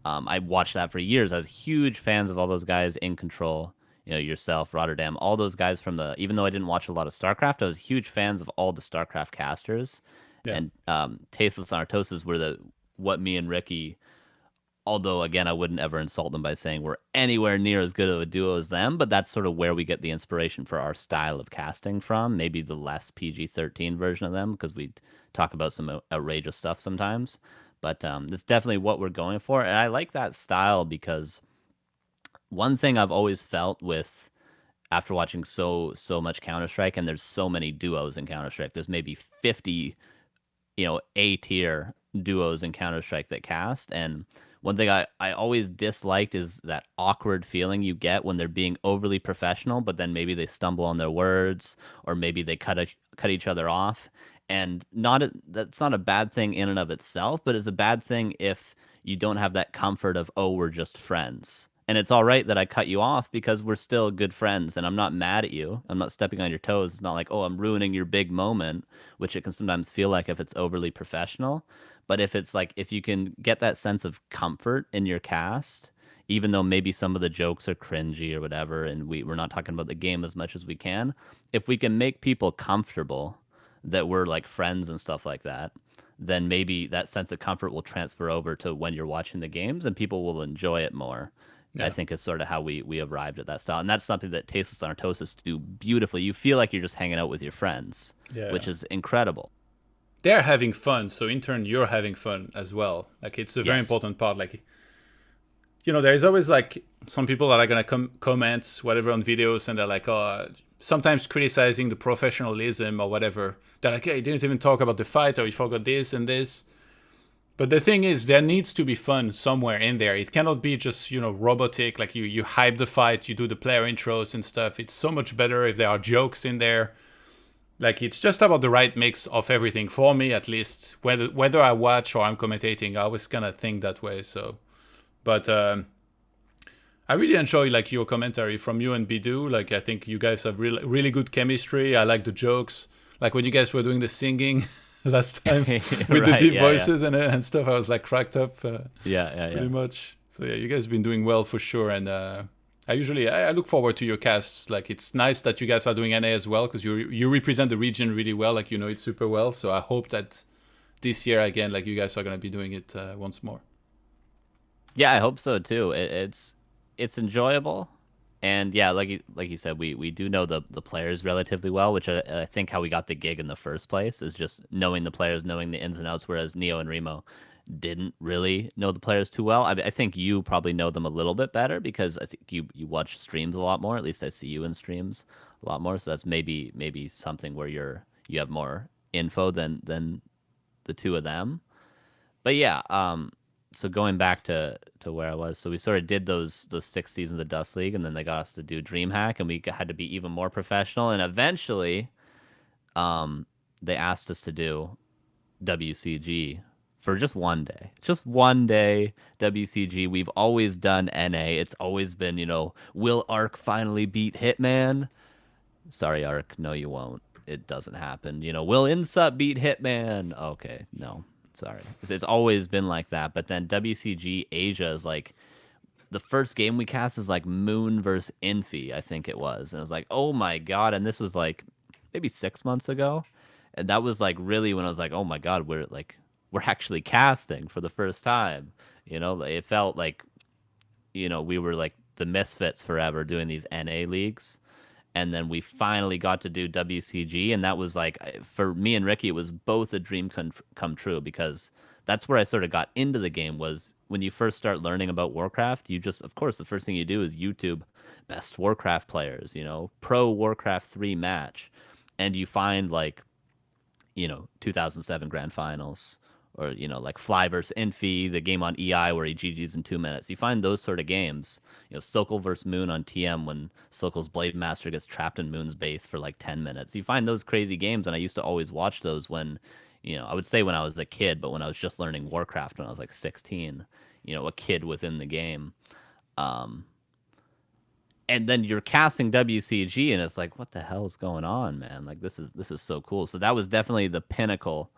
I watched that for years. I was huge fans of all those guys in Control. Yourself, Rotterdam, all those guys from the. Even though I didn't watch a lot of StarCraft, I was huge fans of all the StarCraft casters. Yeah. And Tasteless and Artosis were the what me and Ricky, although again I wouldn't ever insult them by saying we're anywhere near as good of a duo as them, but that's sort of where we get the inspiration for our style of casting from. Maybe the less PG-13 version of them, because we talk about some outrageous stuff sometimes, but it's definitely what we're going for. And I like that style because one thing I've always felt with, after watching so much Counter-Strike, and there's so many duos in Counter-Strike, there's maybe 50 A tier duos in Counter Strike that cast. And one thing I always disliked is that awkward feeling you get when they're being overly professional, but then maybe they stumble on their words, or maybe they cut each other off. And that's not a bad thing in and of itself, but it's a bad thing if you don't have that comfort of, oh, we're just friends. And it's all right that I cut you off because we're still good friends and I'm not mad at you. I'm not stepping on your toes. It's not like, oh, I'm ruining your big moment, which it can sometimes feel like if it's overly professional. But if it's like, if you can get that sense of comfort in your cast, even though maybe some of the jokes are cringy or whatever, and we're not talking about the game as much as we can, if we can make people comfortable that we're like friends and stuff like that, then maybe that sense of comfort will transfer over to when you're watching the games and people will enjoy it more. I Yeah. think is sort of how we arrived at that style. And that's something that Tasteless on Toast do beautifully. You feel like you're just hanging out with your friends, Yeah. which is incredible. They're having fun, so in turn you're having fun as well. Like it's a very Yes. important part. Like there's always like some people that are gonna comment whatever on videos, and they're like, oh, sometimes criticizing the professionalism or whatever. They're like, hey, you didn't even talk about the fight, or you forgot this and this. But the thing is, there needs to be fun somewhere in there. It cannot be just, robotic. Like you hype the fight, you do the player intros and stuff. It's so much better if there are jokes in there. Like it's just about the right mix of everything for me, at least. Whether I watch or I'm commentating, I always kind of think that way. So, but I really enjoy like your commentary from you and Bidu. Like I think you guys have really really good chemistry. I like the jokes. Like when you guys were doing the singing last time with the Right. deep Yeah. Yeah. voices and stuff, I was like cracked up Yeah. Yeah. Yeah. pretty much. So yeah, you guys been doing well for sure. And I look forward to your casts. Like it's nice that you guys are doing NA as well because you represent the region really well. Like you know it super well. So I hope that this year again, like you guys are gonna be doing it once more. Yeah, I hope so too. It's enjoyable, and yeah, like you said, we do know the players relatively well, which I think how we got the gig in the first place is just knowing the players, knowing the ins and outs. Whereas Neo and Remo didn't really know the players too well. I think you probably know them a little bit better because I think you watch streams a lot more. At least I see you in streams a lot more. So that's maybe something where you have more info than the two of them. But yeah, so going back to where I was, so we sort of did those 6 seasons of Dust League, and then they got us to do DreamHack, and we had to be even more professional. And eventually, um, they asked us to do WCG for just one day. WCG. We've always done NA. It's always been, will Arc finally beat Hitman? Sorry, Arc. No, you won't. It doesn't happen. Will Insup beat Hitman? Okay, no. Sorry. It's always been like that. But then WCG Asia is like the first game we cast is like Moon versus Infi, I think it was. And I was like, oh my God. And this was like maybe 6 months ago. And that was like really when I was like, oh my God, we're actually casting for the first time. It felt like, we were like the misfits forever doing these NA leagues, and then we finally got to do WCG, and that was like for me and Ricky, it was both a dream come true because that's where I sort of got into the game. Was when you first start learning about Warcraft, you just, of course, the first thing you do is YouTube best Warcraft players, pro Warcraft 3 match, and you find like 2007 Grand Finals, or like Fly versus Infi, the game on EI where he GG's in 2 minutes. You find those sort of games, Sokol versus Moon on TM when Sokol's Blade Master gets trapped in Moon's base for like 10 minutes. You find those crazy games, and I used to always watch those when, I would say when I was a kid, but when I was just learning Warcraft when I was like 16, a kid within the game. Um, and then you're casting WCG, and it's like, what the hell is going on, man? Like this is so cool. So that was definitely the pinnacle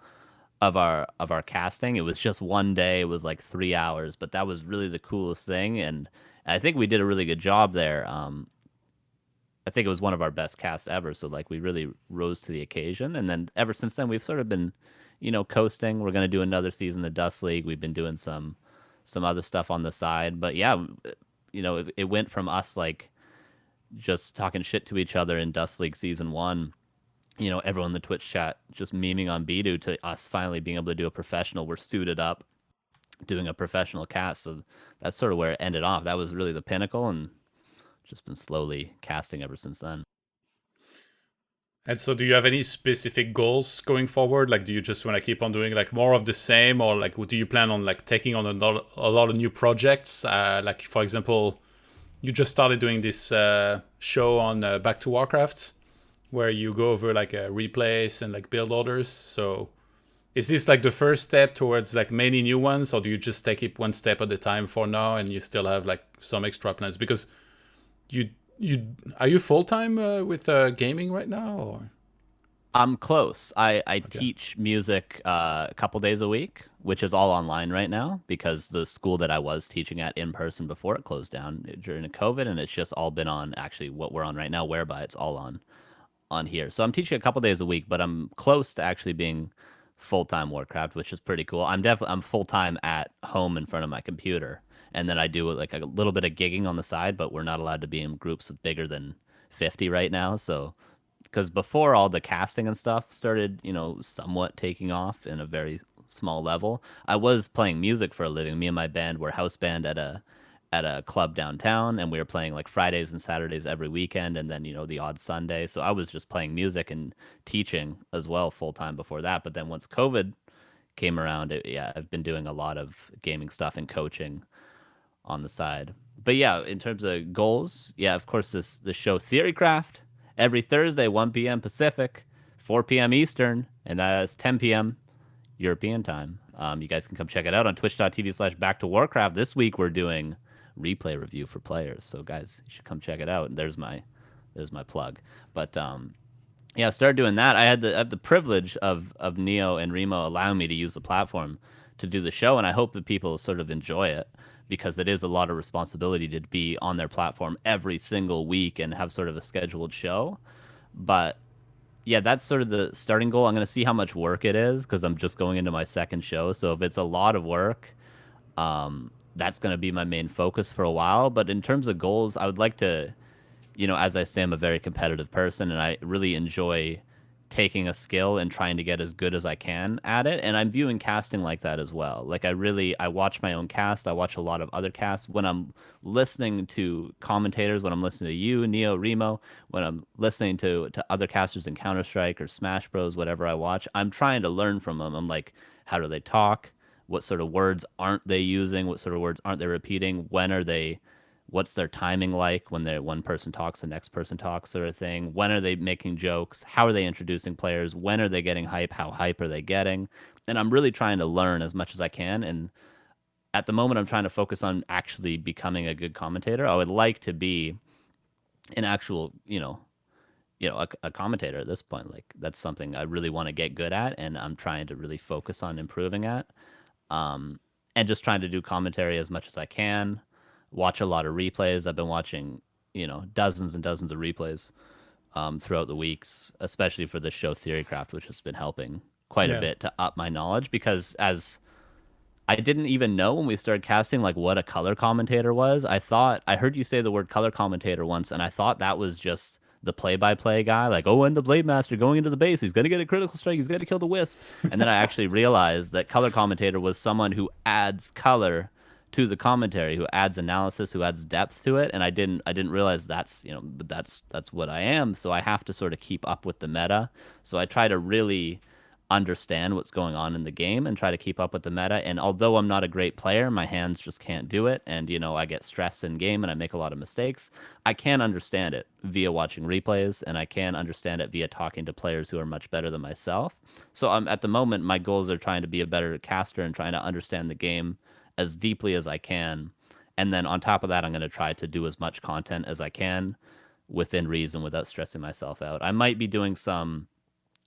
of our casting. It was just one day. It was like 3 hours, but that was really the coolest thing, and I think we did a really good job there. I think it was one of our best casts ever. So like we really rose to the occasion, and then ever since then we've sort of been, coasting. We're gonna do another season of Dust League. We've been doing some other stuff on the side, but yeah, it went from us like just talking shit to each other in Dust League season one, everyone in the Twitch chat just memeing on Bidu, to us finally being able to do a professional. We're suited up doing a professional cast. So that's sort of where it ended off. That was really the pinnacle, and just been slowly casting ever since then. And so, do you have any specific goals going forward? Like, do you just want to keep on doing like more of the same, or like, do you plan on like taking on a lot of new projects? Like, for example, you just started doing this show on Back to Warcraft, where you go over like replays and like build orders. So, is this like the first step towards like many new ones, or do you just take it one step at a time for now, and you still have like some extra plans? Because you are you full time with gaming right now, or I'm close. I okay, teach music a couple days a week, which is all online right now because the school that I was teaching at in person before it closed down during the COVID, and it's just all been on actually what we're on right now, whereby it's all on here. So I'm teaching a couple days a week, but I'm close to actually being full-time Warcraft, which is pretty cool. I'm full-time at home in front of my computer, and then I do like a little bit of gigging on the side, but we're not allowed to be in groups of bigger than 50 right now. So because before all the casting and stuff started, somewhat taking off in a very small level, I was playing music for a living. Me and my band were house band at a club downtown, and we were playing like Fridays and Saturdays every weekend, and then the odd Sunday. So I was just playing music and teaching as well full time before that. But then once COVID came around, yeah, I've been doing a lot of gaming stuff and coaching on the side. But yeah, in terms of goals, yeah, of course, this show Theorycraft every Thursday, 1 p.m. Pacific, 4 p.m. Eastern, and that's 10 p.m. European time. You guys can come check it out on twitch.tv/back to Warcraft. This week we're doing replay review for players. So guys, you should come check it out. And there's my plug. But yeah, I started doing that. I have the privilege of Neo and Remo allowing me to use the platform to do the show, and I hope that people sort of enjoy it because it is a lot of responsibility to be on their platform every single week and have sort of a scheduled show. But yeah, that's sort of the starting goal. I'm going to see how much work it is because I'm just going into my second show. So if it's a lot of work, that's going to be my main focus for a while. But in terms of goals, I would like to, as I say, I'm a very competitive person and I really enjoy taking a skill and trying to get as good as I can at it. And I'm viewing casting like that as well. Like I watch my own cast. I watch a lot of other casts. When I'm listening to commentators, when I'm listening to you, Neo, Remo, when I'm listening to other casters in Counter-Strike or Smash Bros, whatever I watch, I'm trying to learn from them. I'm like, how do they talk? What sort of words aren't they using? What sort of words aren't they repeating? When are they what's their timing like when they're one person talks the next person talks sort of thing, when are they making jokes, how are they introducing players, when are they getting hype, how hype are they getting, and I'm really trying to learn as much as I can. And at the moment I'm trying to focus on actually becoming a good commentator. I would like to be an actual a commentator at this point. Like that's something I really want to get good at and I'm trying to really focus on improving at, and just trying to do commentary as much as I can. Watch a lot of replays. I've been watching, dozens and dozens of replays throughout the weeks, especially for the show Theorycraft, which has been helping quite a yeah, bit to up my knowledge because as I didn't even know when we started casting like what a color commentator was. I heard you say the word color commentator once, and I thought that was just the play-by-play guy, like, oh, and the Blade Master going into the base, he's gonna get a critical strike, he's gonna kill the Wisp. And then I actually realized that color commentator was someone who adds color to the commentary, who adds analysis, who adds depth to it. And I didn't realize but that's what I am. So I have to sort of keep up with the meta. So I try to really understand what's going on in the game and try to keep up with the meta. And although I'm not a great player, my hands just can't do it. And, I get stressed in game and I make a lot of mistakes. I can understand it via watching replays and I can understand it via talking to players who are much better than myself. So at the moment, my goals are trying to be a better caster and trying to understand the game as deeply as I can. And then on top of that, I'm going to try to do as much content as I can within reason without stressing myself out. I might be doing some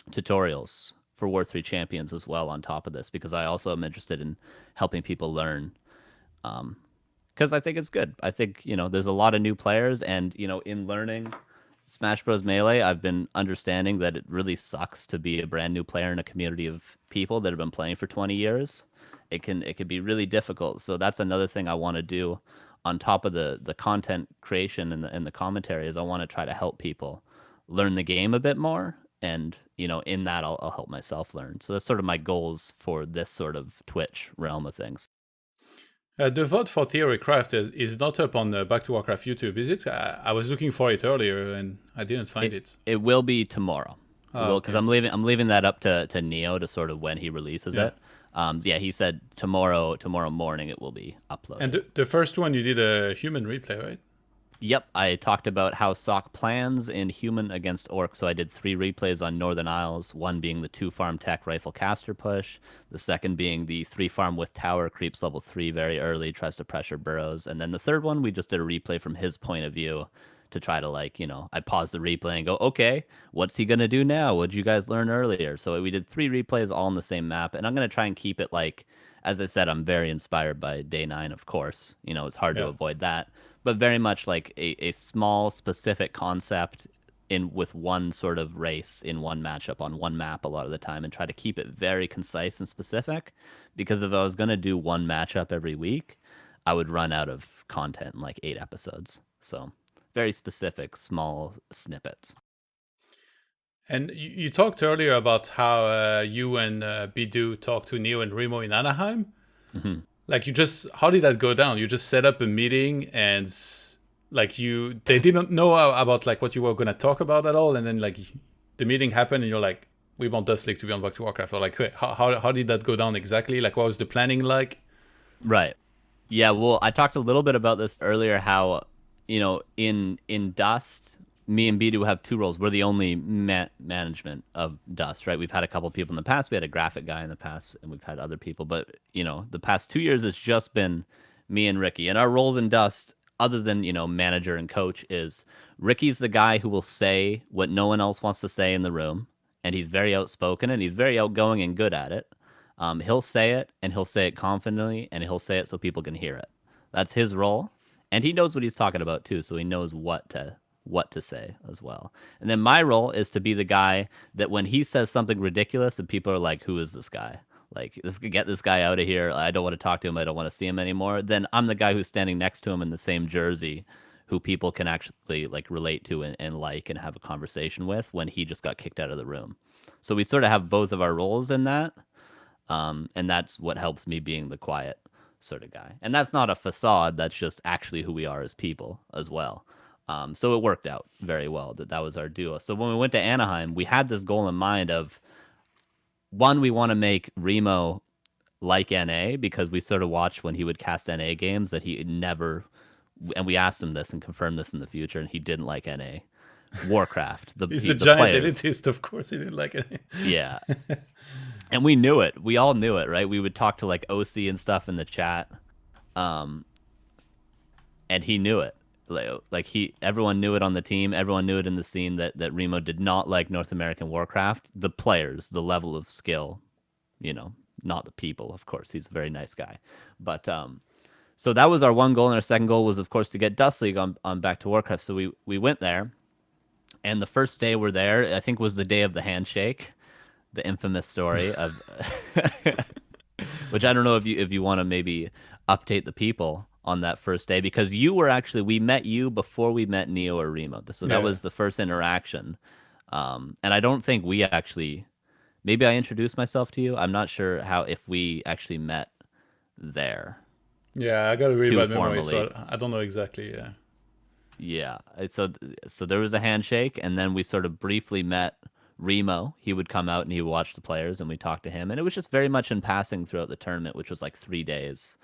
tutorials for War 3 champions as well on top of this because I also am interested in helping people learn because I think it's good. I think, there's a lot of new players and, in learning Smash Bros. Melee, I've been understanding that it really sucks to be a brand new player in a community of people that have been playing for 20 years. It can be really difficult. So that's another thing I want to do on top of the content creation and the commentary is I want to try to help people learn the game a bit more. And, in that I'll help myself learn. So that's sort of my goals for this sort of Twitch realm of things. the vote for Theorycraft is not up on Back to Warcraft YouTube, is it? I was looking for it earlier and I didn't find It it. it will be tomorrow. It Oh, will because okay. I'm leaving that up to Neo to sort of when he releases Yeah. it. Yeah, he said tomorrow morning it will be And uploaded. the first one you did a human replay, right? Yep, I talked about how Sock plans in Human against Orc. So I did three replays on Northern Isles, one being the two farm tech rifle caster push, the second being the three farm with tower creeps level three very early, tries to pressure burrows. And then the third one, we just did a replay from his point of view to try to like, I paused the replay and go, okay, what's he gonna do now? What'd you guys learn earlier? So we did three replays all on the same map, and I'm gonna try and keep it like, as I said, I'm very inspired by Day Nine, of course. It's hard to Yeah. avoid that, but very much like a small specific concept in with one sort of race in one matchup on one map a lot of the time, and try to keep it very concise and specific, because if I was gonna do one matchup every week, I would run out of content in like 8 episodes. So very specific, small snippets. And you talked earlier about how you and Bidu talked to Neo and Remo in Anaheim. Hmm. Like, how did that go down? You just set up a meeting and like they didn't know about like what you were gonna talk about at all, and then like the meeting happened, and you're like, we want Dust League to be on Back to Warcraft. Or like, wait, how did that go down exactly? Like, what was the planning like? Right. Yeah, well, I talked a little bit about this earlier. How in Dust, me and Bidu have two roles. We're the only management of Dust, right? We've had a couple people in the past. We had a graphic guy in the past, and we've had other people. But the past 2 years, it's just been me and Ricky. And our roles in Dust, other than manager and coach, is Ricky's the guy who will say what no one else wants to say in the room, and he's very outspoken and he's very outgoing and good at it. He'll say it, and he'll say it confidently, and he'll say it so people can hear it. That's his role, and he knows what he's talking about too, so he knows what to say as well. And then my role is to be the guy that when he says something ridiculous and people are like, "Who is this guy? Like, this get this guy out of here. I don't want to talk to him. I don't want to see him anymore." Then I'm the guy who's standing next to him in the same jersey, who people can actually like relate to and like and have a conversation with when he just got kicked out of the room. So we sort of have both of our roles in that, and that's what helps me being the quiet sort of guy. And that's not a facade. That's just actually who we are as people as well. So it worked out very well that was our duo. So when we went to Anaheim, we had this goal in mind of one, we want to make Remo like NA, because we sort of watched when he would cast NA games that he never, and we asked him this and confirmed this in the future, and he didn't like NA. Warcraft, He's a the giant players. elitist, of course. He didn't like it. Yeah, and we knew it. We all knew it, right? We would talk to like OC and stuff in the chat, um, and he knew it. Like everyone knew it on the team. Everyone knew it in the scene that Remo did not like North American Warcraft. The players, the level of skill, you know, not the people. Of course, he's a very nice guy, but so that was our one goal, and our second goal was, of course, to get Dust League on Back to Warcraft. So we went there, and the first day we're there, I think, was the day of the handshake, the infamous story of which I don't know if you want to maybe update the people on that first day, because we met you before we met Neo or Remo, so that Yeah. was the first interaction, and I don't think we actually, maybe I introduced myself to you. I'm not sure how if we actually met there Yeah, I got a really too bad memory, formally. so I don't know exactly. Yeah. Yeah. So there was a handshake, and then we sort of briefly met Remo. He would come out and he would watch the players, and we talked to him, and it was just very much in passing throughout the tournament, which was like 3 days.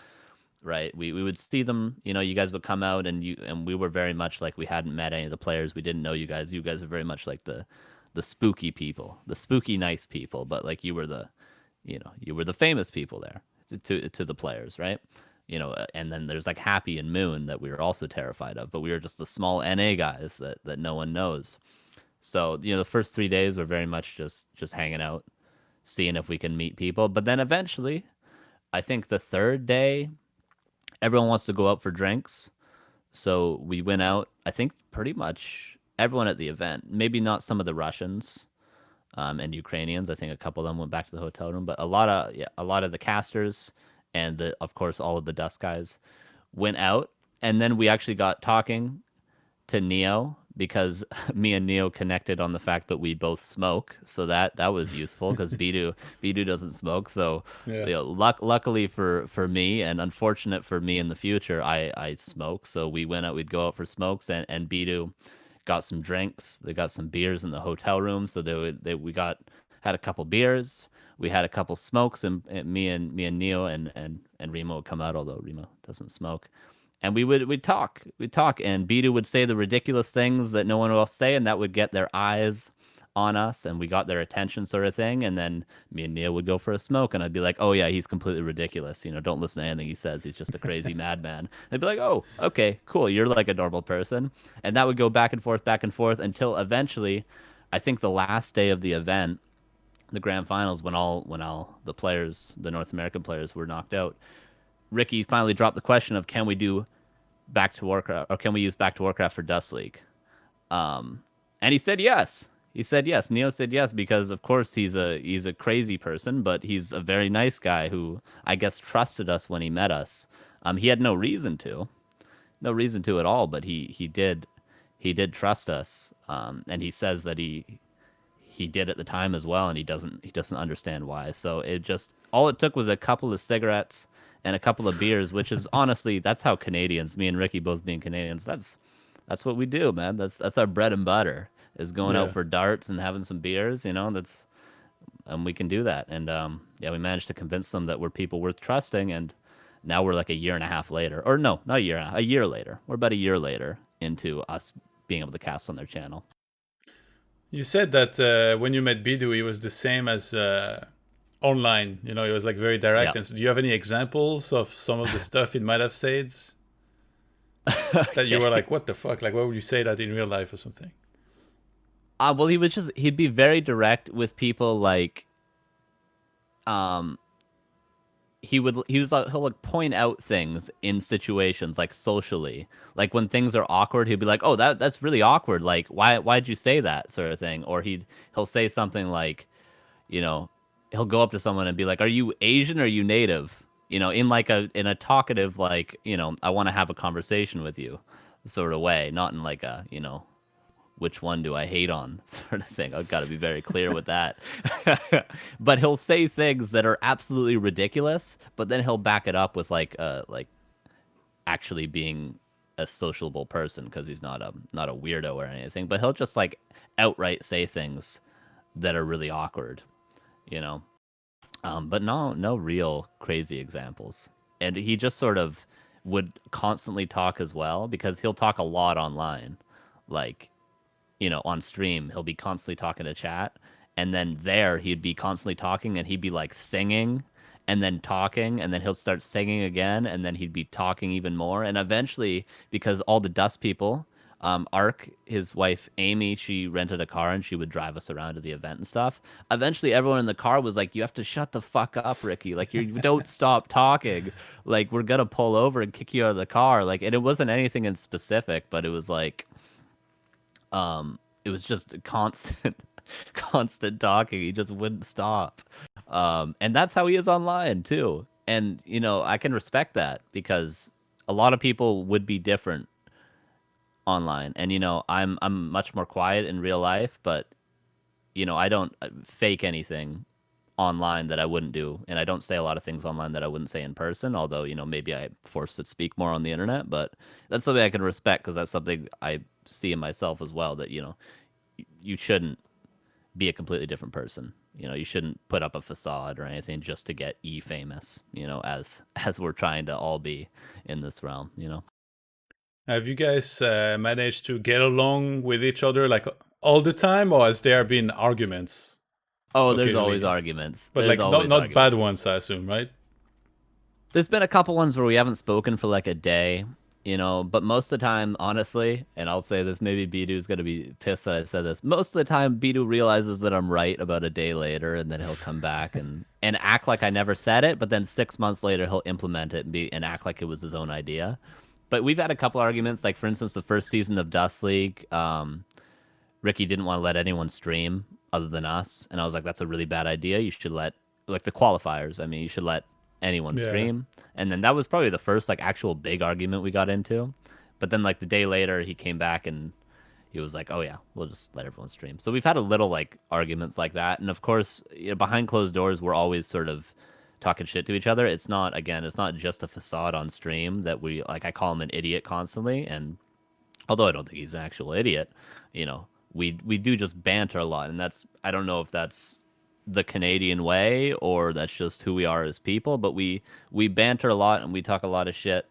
Right. We would see them. You guys would come out, and we were very much like we hadn't met any of the players. We didn't know you guys. You guys are very much like the spooky people, the spooky nice people, but like you were the famous people there to the players, right? And then there's like Happy and Moon that we were also terrified of, but we were just the small NA guys that no one knows. So the first 3 days were very much just hanging out, seeing if we can meet people. But then eventually, I think the third day, everyone wants to go out for drinks. So we went out. I think pretty much everyone at the event, maybe not some of the Russians, and Ukrainians. I think a couple of them went back to the hotel room, but a lot of the casters and of course all of the Dust guys went out, and then we actually got talking to Neo, because me and Neo connected on the fact that we both smoke, so that was useful, because Bidu doesn't smoke. So Yeah. luckily for me, and unfortunate for me in the future, I smoke. So we went out. We'd go out for smokes, and Bidu got some drinks. They got some beers in the hotel room, so we had a couple beers. We had a couple smokes, and me and Neo and Remo would come out, although Remo doesn't smoke. and we'd talk, and Bidu would say the ridiculous things that no one else say, and that would get their eyes on us, and we got their attention, sort of thing. And then me and Neil would go for a smoke, and I'd be like, "Oh yeah, he's completely ridiculous. You know, don't listen to anything he says. He's just a crazy madman." They'd be like, "Oh, okay, cool. You're like a normal person," and that would go back and forth until eventually, I think the last day of the event, the grand finals, when all the players, the North American players, were knocked out, Ricky finally dropped the question of can we do Back to Warcraft, or can we use Back to Warcraft for Dust League? Um, and he said yes. He said yes. Neo said yes because of course he's a crazy person, but he's a very nice guy who I guess trusted us when he met us. He had no reason to at all, but he did trust us. And he says that he did at the time as well, and he doesn't understand why. So it just all it took was a couple of cigarettes and a couple of beers, which is honestly that's how Canadians, me and Ricky both being Canadians, that's what we do, man. That's our bread and butter is going out Yeah. for darts and having some beers. You know, that's we can do that, and yeah, we managed to convince them that we're people worth trusting, and now we're like a year and a half later, or no, not a year, a year later. We're about a year later into us being able to cast on their channel. You said that when you met Bidu, he was the same as online. You know, he was like very direct. Yeah. And so do you have any examples of some of the stuff he might have said that you were Okay. like, what the fuck? Like, why would you say that in real life or something? Well, he'd be very direct with people like um he'll like point out things in situations like socially, like when things are awkward he'd be like, oh, that's really awkward, like why'd you say that, sort of thing. Or he'll say something like, you know, he'll go up to someone and be like, are you Asian or are you native, you know, in like a talkative, like, you know, I want to have a conversation with you sort of way, not in like a, you know, which one do I hate on sort of thing. I've got to be very clear with that. But he'll say things that are absolutely ridiculous, but then he'll back it up with like actually being a sociable person because he's not a weirdo or anything. But he'll just like outright say things that are really awkward, you know. But no real crazy examples. And he just sort of would constantly talk as well because he'll talk a lot online, like, you know, on stream, he'll be constantly talking to chat. And then there, he'd be constantly talking and he'd be like singing and then talking. And then he'll start singing again. And then he'd be talking even more. And eventually, because all the Dust people, Ark, his wife Amy, she rented a car and she would drive us around to the event and stuff. Eventually, everyone in the car was like, "You have to shut the fuck up, Ricky. Like, you don't stop talking. Like, we're gonna pull over and kick you out of the car." Like, and it wasn't anything in specific, but it was like, it was just constant constant talking. He just wouldn't stop. And that's how he is online too. And you know, I can respect that because a lot of people would be different online. And you know, I'm much more quiet in real life, but you know, I don't fake anything online that I wouldn't do, and I don't say a lot of things online that I wouldn't say in person. Although you know, maybe I forced to speak more on the internet, but that's something I can respect because that's something I see in myself as well. That you know, you shouldn't be a completely different person. You know, you shouldn't put up a facade or anything just to get famous. You know, as we're trying to all be in this realm. You know. Have you guys managed to get along with each other like all the time, or has there been arguments Oh, there's always occasionally? arguments. But There's like not always not bad arguments. ones, I assume, right? There's been a couple ones where we haven't spoken for like a day, you know, but most of the time, honestly, and I'll say this, maybe Bidu's gonna be pissed that I said this. Most of the time, Bidu realizes that I'm right about a day later, and then he'll come back and act like I never said it. But then 6 months later, he'll implement it and be and act like it was his own idea. But we've had a couple arguments, like for instance, the first season of Dust League. Ricky didn't want to let anyone stream other than us, and I was like, "That's a really bad idea. You should let like the qualifiers. I mean, you should let anyone Yeah. stream." And then that was probably the first like actual big argument we got into. But then like the day later, he came back and he was like, "Oh yeah, we'll just let everyone stream." So we've had a little like arguments like that, and of course, you know, behind closed doors, we're always sort of talking shit to each other. It's not again, it's not just a facade on stream that we like. I call him an idiot constantly, and although I don't think he's an actual idiot, you know, we do just banter a lot, and that's I don't know if that's the Canadian way or that's just who we are as people, but we banter a lot and we talk a lot of shit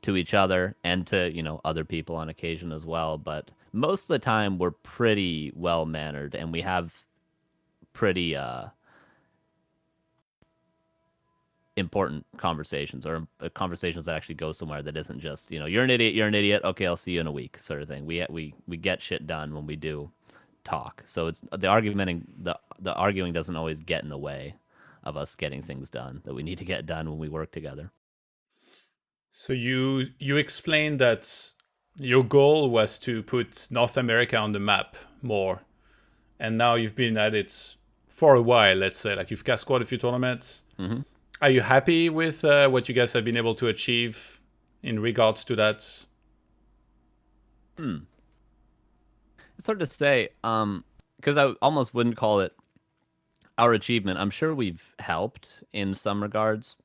to each other and to, other people on occasion as well. But most of the time, we're pretty well mannered and we have pretty important conversations or conversations that actually go somewhere that isn't just, you're an idiot. Okay, I'll see you in a week, sort of thing. We get shit done when we do talk. So it's the argumenting the arguing doesn't always get in the way of us getting things done that we need to get done when we work together. So you explained that your goal was to put North America on the map more, and now you've been at it for a while. Let's say, like you've cast quite a few tournaments. Hmm. Are you happy with what you guys have been able to achieve in regards to that? Hmm. It's hard to say, because I almost wouldn't call it our achievement. I'm sure we've helped in some regards,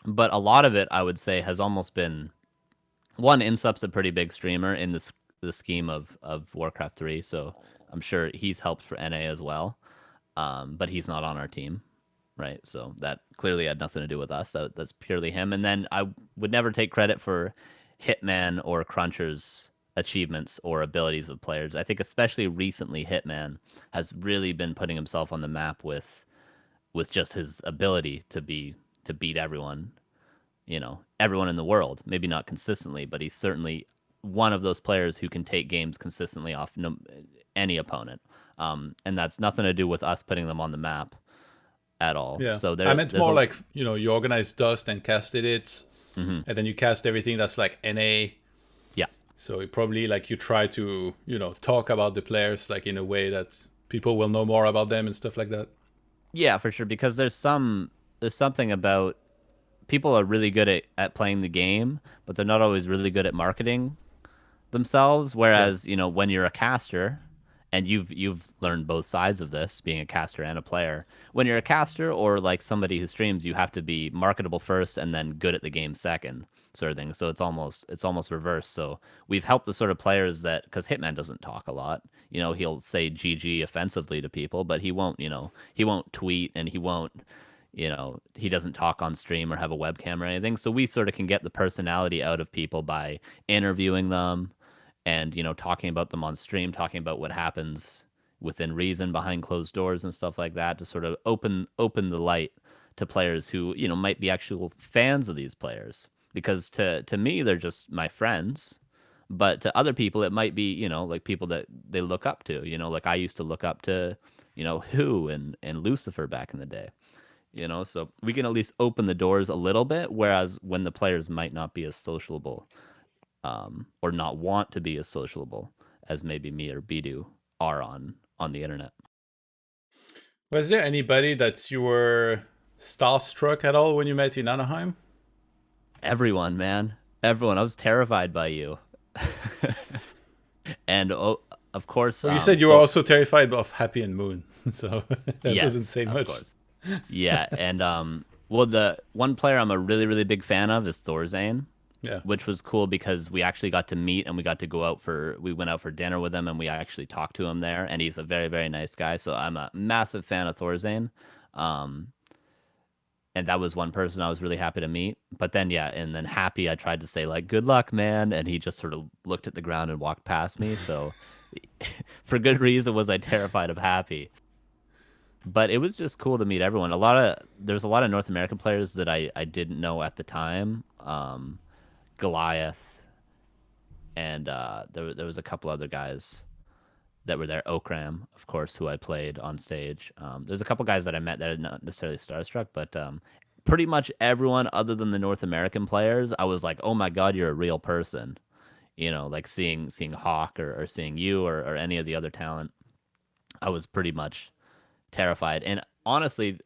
but a lot of it, I would say, has almost been one. Insup's a pretty big streamer in the scheme of Warcraft 3, so I'm sure he's helped for NA as well. But he's not on our team, right? So that clearly had nothing to do with us. That's purely him. And then I would never take credit for Hitman or Cruncher's achievements or abilities of players. I think especially recently, Hitman has really been putting himself on the map with just his ability to beat everyone, everyone in the world. Maybe not consistently, but he's certainly one of those players who can take games consistently off any opponent. And that's nothing to do with us putting them on the map at all. Yeah, So I meant there's more a like you organized Dust and casted it, hmm and then you cast everything that's like NA. yeah. So it probably like you try to talk about the players like in a way that people will know more about them and stuff like that. Yeah, for sure. Because there's something about people are really good at playing the game, but they're not always really good at marketing themselves. Yeah. Whereas, when you're a caster, and you've learned both sides of this, being a caster and a player. When you're a caster or like somebody who streams, you have to be marketable first and then good at the game second, sort of thing. So it's almost reverse. So we've helped the sort of players that, because Hitman doesn't talk a lot. He'll say GG offensively to people, but he won't tweet and he doesn't talk on stream or have a webcam or anything. So we sort of can get the personality out of people by interviewing them and talking about them on stream, talking about what happens within reason behind closed doors and stuff like that, to sort of open the light to players who might be actual fans of these players, because to me they're just my friends, but to other people it might be like people that they look up to, like I used to look up to Who and Lucifer back in the day. So we can at least open the doors a little bit, whereas when the players might not be as sociable, or not want to be as sociable as maybe me or Bidu are on the internet. Was there anybody that you were starstruck at all when you met in Anaheim? Everyone, man, everyone. I was terrified by you, and of course, Well, you said you were also terrified of Happy and Moon, so that doesn't yes, say of much. course, yeah, and well, the one player I'm a really really big fan of is Thorzane, Yeah. which was cool because we actually got to meet and we went out for dinner with him and we actually talked to him there, and he's a very very nice guy. So I'm a massive fan of Thorzane. Um, and that was one person I was really happy to meet. But then yeah, and then Happy, I tried to say like good luck, man, and he just sort of looked at the ground and walked past me. So for good reason was I terrified of Happy. But it was just cool to meet everyone. There's a lot of North American players that I didn't know at the time. Goliath, and there was a couple other guys that were there. Okram, of course, who I played on stage. There's a couple guys that I met that are not necessarily starstruck, but pretty much everyone other than the North American players, I was like, oh my god, you're a real person. Like seeing Hawk or seeing you or any of the other talent, I was pretty much terrified. And honestly,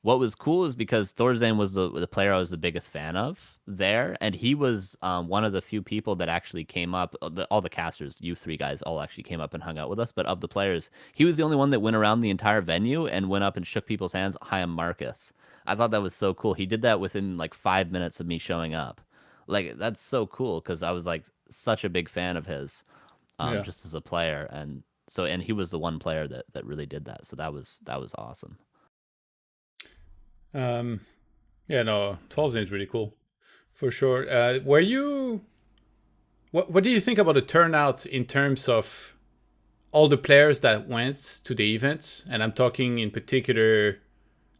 what was cool is because Thorzane was the player I was the biggest fan of there, and he was one of the few people that actually came up. All the casters, you three guys, all actually came up and hung out with us. But of the players, he was the only one that went around the entire venue and went up and shook people's hands. Hi, I'm Marcus. I thought that was so cool. He did that within like 5 minutes of me showing up. Like that's so cool because I was like such a big fan of his, Yeah. just as a player, and he was the one player that really did that. So that was awesome. Um, yeah, no, Tolzien is really cool. for sure. Were you? What do you think about the turnout in terms of all the players that went to the events? And I'm talking in particular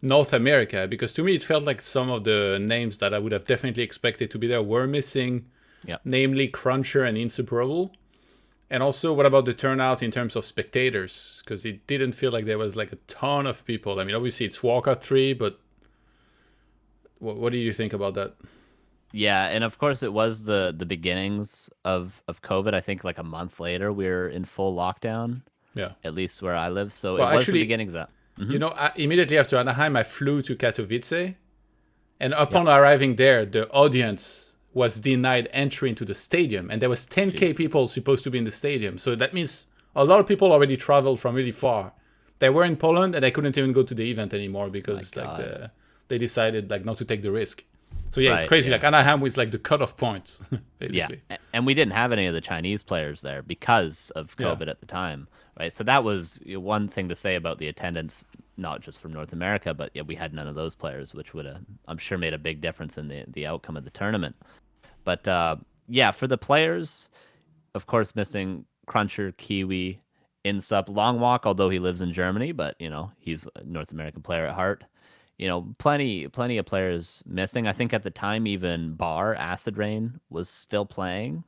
North America, because to me it felt like some of the names that I would have definitely expected to be there were missing, Yeah. namely Cruncher and Insuperable. And also, what about the turnout in terms of spectators? Because it didn't feel like there was like a ton of people. I mean, obviously it's Walkout 3, but what do you think about that? Yeah, and of course it was the beginnings of COVID. I think like a month later we were in full lockdown, Yeah. at least where I live. So Well, it was the actually, beginnings of. Hmm. immediately after Anaheim, I flew to Katowice. And Yeah. upon arriving there, the audience was denied entry into the stadium. And there was 10K Jesus. people supposed to be in the stadium. So that means a lot of people already traveled from really far. They were in Poland and they couldn't even go to the event anymore My because like God. they decided like not to take the risk. So yeah, it's Right. crazy. Yeah. Like Anaheim was like the cutoff points, Yeah. basically. And we didn't have any of the Chinese players there because of Yeah. COVID at the time, right? So that was one thing to say about the attendance, not just from North America, but yeah, we had none of those players, which would have, I'm sure, made a big difference in the outcome of the tournament. But yeah, for the players, of course, missing Cruncher, Kiwi, Insup, Long Walk, although he lives in Germany, but he's a North American player at heart. Plenty of players missing. I think at the time even Bar Acid Rain was still playing,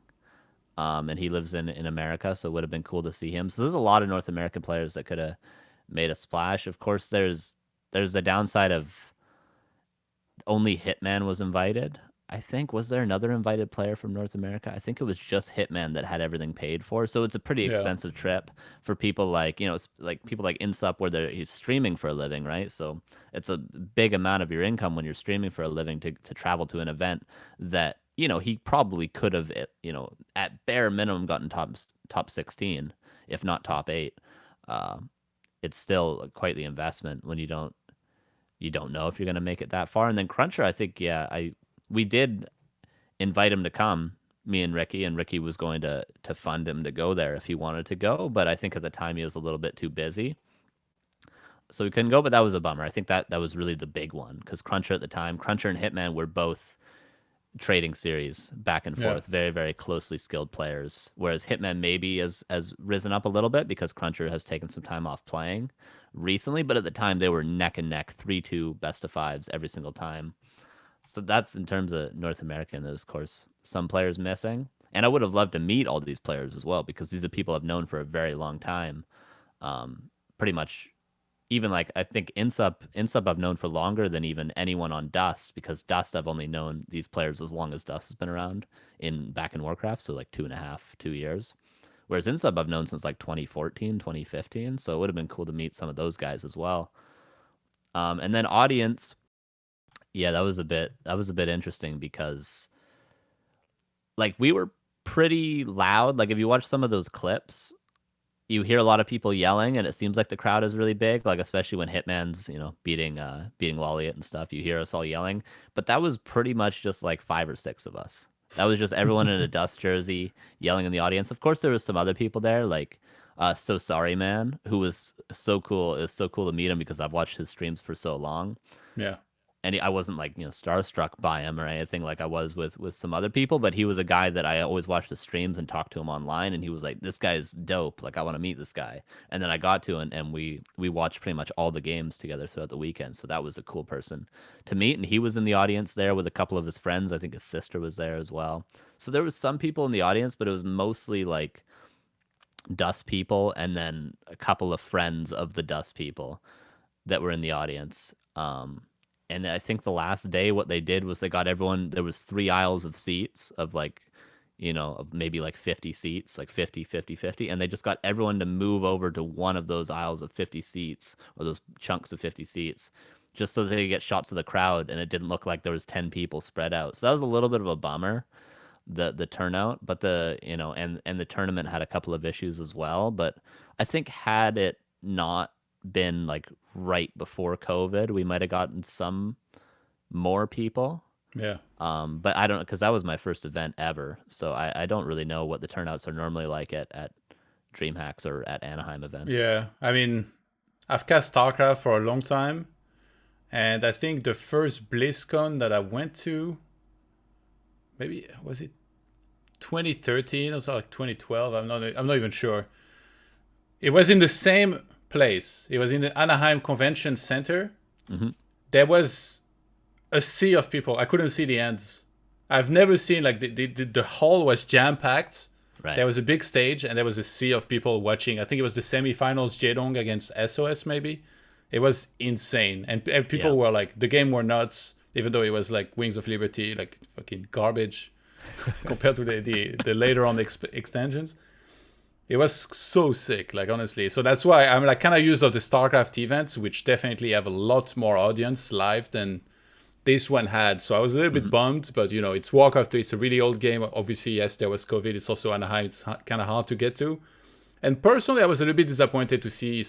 and he lives in America, so it would have been cool to see him. So there's a lot of North American players that could have made a splash. Of course, there's the downside of only Hitman was invited. I think was there another invited player from North America? I think it was just Hitman that had everything paid for. So it's a pretty Yeah. expensive trip for people like like people like Insup where he's streaming for a living, right? So it's a big amount of your income when you're streaming for a living to travel to an event that he probably could have at bare minimum gotten top 16, if not top 8. Uh, it's still quite the investment when you don't know if you're going to make it that far. And then Cruncher, I think, yeah, I we did invite him to come, me and Ricky was going to fund him to go there if he wanted to go, but I think at the time he was a little bit too busy, so he couldn't go. But that was a bummer. I think that was really the big one because Cruncher at the time, Cruncher and Hitman were both trading series back and Yeah. forth, very very closely skilled players. Whereas Hitman maybe has risen up a little bit because Cruncher has taken some time off playing recently, but at the time they were neck and neck, 3-2 best of fives every single time. So that's in terms of North America. And there's of course some players missing, and I would have loved to meet all these players as well because these are people I've known for a very long time. Pretty much even like I think Insup I've known for longer than even anyone on Dust because Dust I've only known these players as long as Dust has been around in back in Warcraft, so like 2.5, 2 years. Whereas Insup I've known since like 2014, 2015, so it would have been cool to meet some of those guys as well. And then audience, yeah, that was a bit interesting because like we were pretty loud. Like if you watch some of those clips, you hear a lot of people yelling and it seems like the crowd is really big, like especially when Hitman's beating Lolliot and stuff, you hear us all yelling, but that was pretty much just like 5 or 6 of us. That was just everyone in a Dust jersey yelling in the audience. Of course there was some other people there, like So Sorry Man, who was so cool. It's so cool to meet him because I've watched his streams for so long, Yeah. and I wasn't like starstruck by him or anything like I was with some other people, but he was a guy that I always watched the streams and talked to him online, and he was like, "This guy's dope. Like I want to meet this guy." And then I got to and we watched pretty much all the games together throughout the weekend. So that was a cool person to meet, and he was in the audience there with a couple of his friends. I think his sister was there as well. So there was some people in the audience, but it was mostly like Dust people and then a couple of friends of the Dust people that were in the audience. And I think the last day, what they did was they got everyone. There was 3 aisles of seats of like, of maybe like 50 seats, like 50, 50, 50, and they just got everyone to move over to one of those aisles of 50 seats or those chunks of 50 seats, just so they could get shots of the crowd, and it didn't look like there was 10 people spread out. So that was a little bit of a bummer, the turnout, but and the tournament had a couple of issues as well. But I think had it not been like right before COVID, we might have gotten some more people. Yeah. But I don't, because that was my first event ever, so I don't really know what the turnouts are normally like at DreamHacks or at Anaheim events. Yeah. I mean, I've cast StarCraft for a long time, and I think the first BlizzCon that I went to maybe was it 2013 or so, like 2012. I'm not even sure. It was in the same place. It was in the Anaheim Convention Center. Hmm. There was a sea of people. I couldn't see the ends. I've never seen like the hall was jam packed. Right. There was a big stage and there was a sea of people watching. I think it was the semifinals, Jedong against SOS maybe. It was insane, and Yeah. people were like, the game were nuts, even though it was like Wings of Liberty, like fucking garbage compared to the later on extensions. It was so sick, like honestly. So that's why I'm like kind of used to the StarCraft events, which definitely have a lot more audience live than this one had. So I was a little bit Hmm. bummed, but you know, it's Warcraft 3. It's a really old game. Obviously, yes, there was COVID. It's also Anaheim. It's kind of hard to get to. And personally, I was a little bit disappointed to see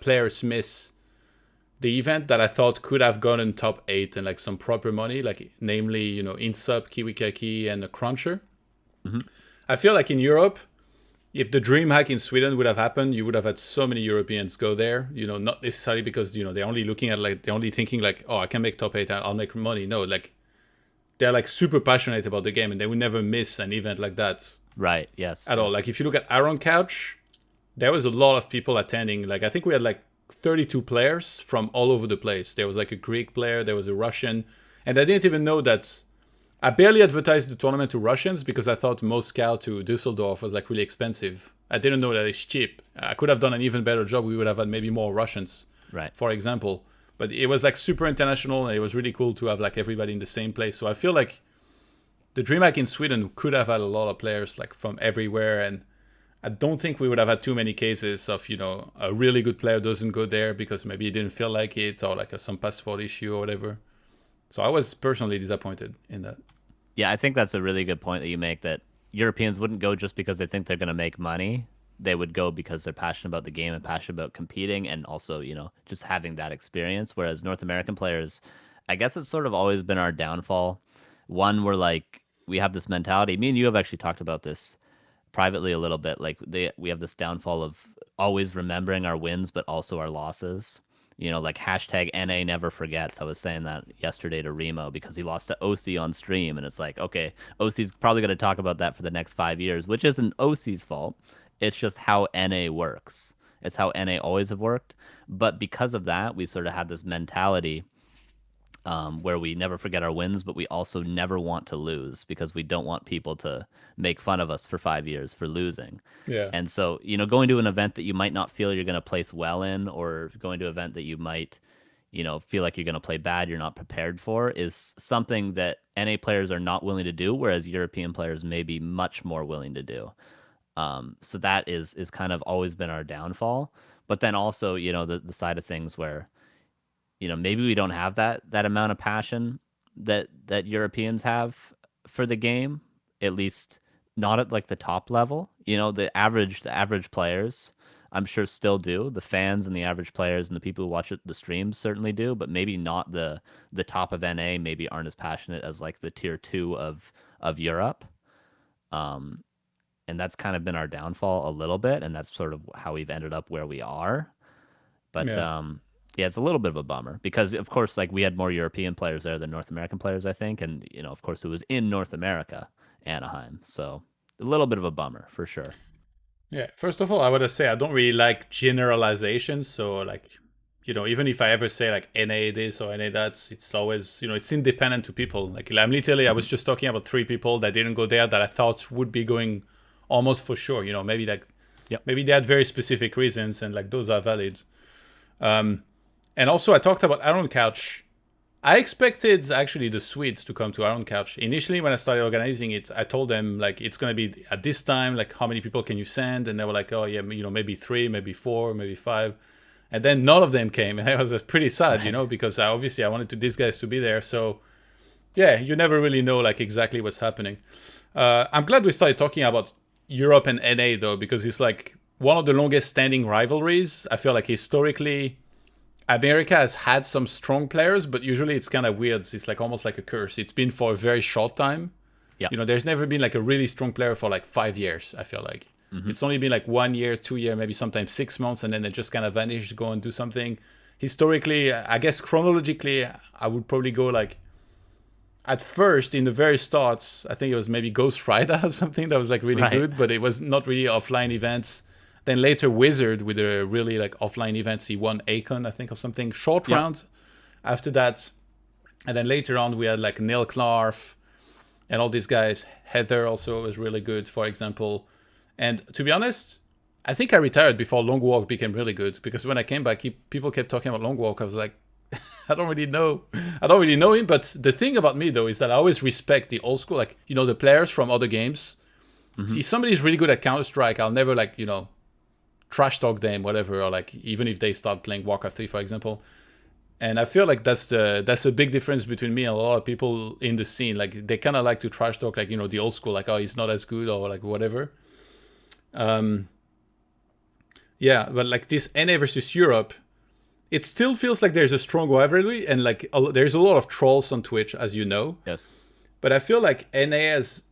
players miss the event that I thought could have gotten top 8 and like some proper money, like namely, you know, Insub, Kiwikaki, and a Cruncher. Hmm. I feel like in Europe, if the DreamHack in Sweden would have happened, you would have had so many Europeans go there. You know, not necessarily because you know they're only looking at like they're only thinking like, oh, I can make top 8, I'll make money. No, like they're like super passionate about the game, and they would never miss an event like that Right. Yes. at all. Like Yes. if you look at Iron Couch, there was a lot of people attending. Like I think we had like 32 players from all over the place. There was like a Greek player, there was a Russian, and I didn't even know that. I barely advertised the tournament to Russians because I thought Moscow to Düsseldorf was like really expensive. I didn't know that it's cheap. I could have done an even better job. We would have had maybe more Russians, Right. for example. But it was like super international, and it was really cool to have like everybody in the same place. So I feel like the DreamHack in Sweden could have had a lot of players like from everywhere, and I don't think we would have had too many cases of, you know, a really good player doesn't go there because maybe he didn't feel like it, or like some passport issue or whatever. So I was personally disappointed in that. Yeah, I think that's a really good point that you make, that Europeans wouldn't go just because they think they're going to make money. They would go because they're passionate about the game and passionate about competing and also, just having that experience. Whereas North American players, I guess it's sort of always been our downfall. One, we're like, we have this mentality. Me and you have actually talked about this privately a little bit. Like we have this downfall of always remembering our wins, but also our losses. Like hashtag NA never forgets. I was saying that yesterday to Remo because he lost to OC on stream, and it's like, okay, OC's probably going to talk about that for the next 5 years, which isn't OC's fault. It's just how NA works. It's how NA always have worked. But because of that, we sort of have this mentality where we never forget our wins, but we also never want to lose because we don't want people to make fun of us for 5 years for losing. Yeah. And so, going to an event that you might not feel you're going to place well in, or going to an event that you might, feel like you're going to play bad, you're not prepared for, is something that NA players are not willing to do, whereas European players may be much more willing to do. So that is kind of always been our downfall. But then also, the side of things where maybe we don't have that amount of passion that Europeans have for the game, at least not at like the top level. The average players, I'm sure, still do. The fans and the average players and the people who watch the streams certainly do, but maybe not the top of NA. Maybe aren't as passionate as like the tier 2 of Europe. Um, and that's kind of been our downfall a little bit, and that's sort of how we've ended up where we are. But Yeah. yeah, it's a little bit of a bummer because, of course, like we had more European players there than North American players, I think, and of course, it was in North America, Anaheim, so a little bit of a bummer for sure. Yeah. First of all, I would say I don't really like generalizations. So like, you know, even if I ever say like NA this or NA that, it's always, you know, it's independent to people. Like I'm literally, I Hmm. was just talking about 3 people that didn't go there that I thought would be going almost for sure. You know, maybe like Yep. maybe they had very specific reasons and like those are valid. And also I talked about Iron Couch. I expected actually the Swedes to come to Iron Couch. Initially, when I started organizing it, I told them like it's gonna be at this time. Like, how many people can you send? And they were like, oh yeah, you know, maybe 3, maybe 4, maybe 5. And then none of them came, and I was pretty sad, you Right. know, because obviously I wanted these guys to be there. So yeah, you never really know like exactly what's happening. I'm glad we started talking about Europe and NA though, because it's like one of the longest standing rivalries. I feel like historically America has had some strong players, but usually it's kind of weird. It's like almost like a curse. It's been for a very short time. Yep. You know, there's never been like a really strong player for like 5 years, I feel like. Hmm. It's only been like 1 year, 2 year, maybe sometimes 6 months, and then they just kind of vanish, go and do something. Historically, I guess chronologically, I would probably go like at first in the very starts, I think it was maybe Ghost Rider or something that was like really Right. good, but it was not really offline events. Then later Wizard with a really like offline events. He won Akon, I think, or something. Short Yep. round after that, and then later on we had like Neil Clark and all these guys. Heather also was really good, for example. And to be honest, I think I retired before Long Walk became really good because when I came back, people kept talking about Long Walk. I was like, I don't really know. I don't really know him. But the thing about me though is that I always respect the old school, like the players from other games. See, Hmm. if somebody's really good at Counter Strike, I'll never like trash talk them, whatever, or like even if they start playing Warcraft 3, for example. And I feel like that's a big difference between me and a lot of people in the scene. Like they kind of like to trash talk, like the old school, like oh he's not as good or like whatever. Um, yeah, but like this NA versus Europe, it still feels like there's a strong rivalry, and like there's a lot of trolls on Twitch, as you know. Yes. But I feel like NA has,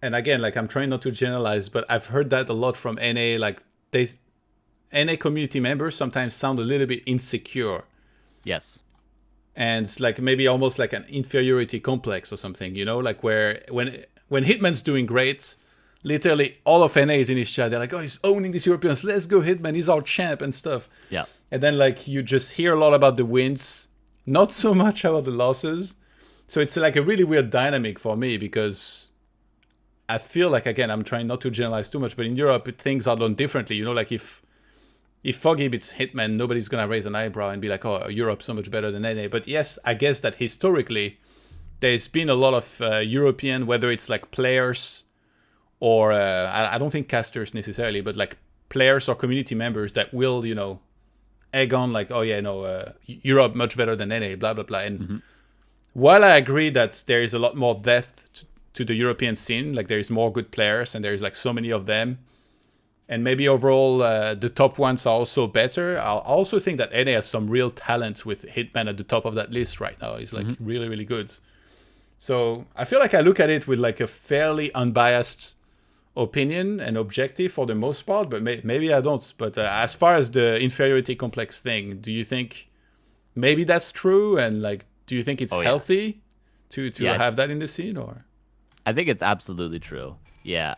and again, like I'm trying not to generalize, but I've heard that a lot from NA. Like they NA community members sometimes sound a little bit insecure, Yes. and like maybe almost like an inferiority complex or something. Like where when Hitman's doing great, literally all of NA is in his chat. They're like, oh, he's owning these Europeans. Let's go, Hitman. He's our champ and stuff. Yeah. And then like you just hear a lot about the wins, not so much about the losses. So it's like a really weird dynamic for me because I feel like again I'm trying not to generalize too much, but in Europe things are done differently. Like if Foggy beats Hitman, nobody's gonna raise an eyebrow and be like, oh, Europe's so much better than NA. But yes, I guess that historically there's been a lot of European, whether it's like players or I don't think casters necessarily, but like players or community members that will egg on like, oh yeah, no, Europe much better than NA, blah blah blah. And Hmm. while I agree that there is a lot more depth to the European scene, like there's more good players and there's like so many of them, and maybe overall the top ones are also better. I also think that NA has some real talent with Hitman at the top of that list right now. He's like Hmm. really really good. So I feel like I look at it with like a fairly unbiased opinion and objective for the most part, but maybe I don't. But as far as the inferiority complex thing, do you think maybe that's true? And like, do you think it's Oh yeah. healthy to Yeah. have that in the scene or? I think it's absolutely true. Yeah.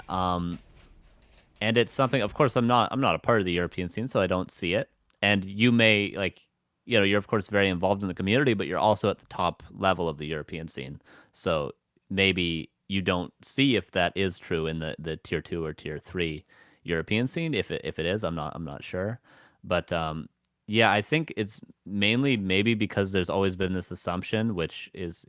And it's something, of course, I'm not a part of the European scene, so I don't see it. And you may like, you're of course very involved in the community, but you're also at the top level of the European scene. So maybe you don't see if that is true in the tier 2 or tier 3 European scene. If it is, I'm not sure. But yeah, I think it's mainly maybe because there's always been this assumption, which is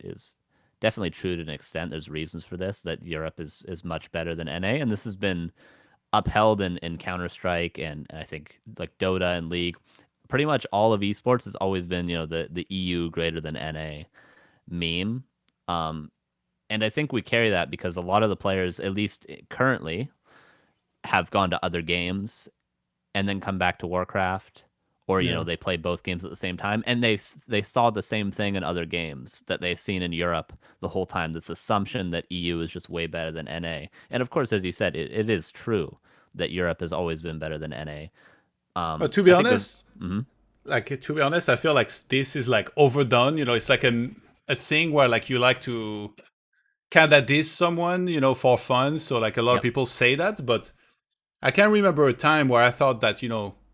definitely true to an extent. There's reasons for this, that Europe is much better than NA, and this has been upheld in Counter Strike and I think like Dota and League. Pretty much all of esports has always been, the EU greater than NA meme. Um, and I think we carry that because a lot of the players, at least currently, have gone to other games and then come back to Warcraft, or Yeah. they play both games at the same time, and they saw the same thing in other games that they've seen in Europe the whole time. This assumption that EU is just way better than NA, and of course, as you said, it is true that Europe has always been better than NA. But to be I think the honest, mhm. I feel like this is like overdone. It's like a thing where like you like to kind of diss someone, for fun. So like a lot of Yep. people say that, but I can't remember a time where I thought that,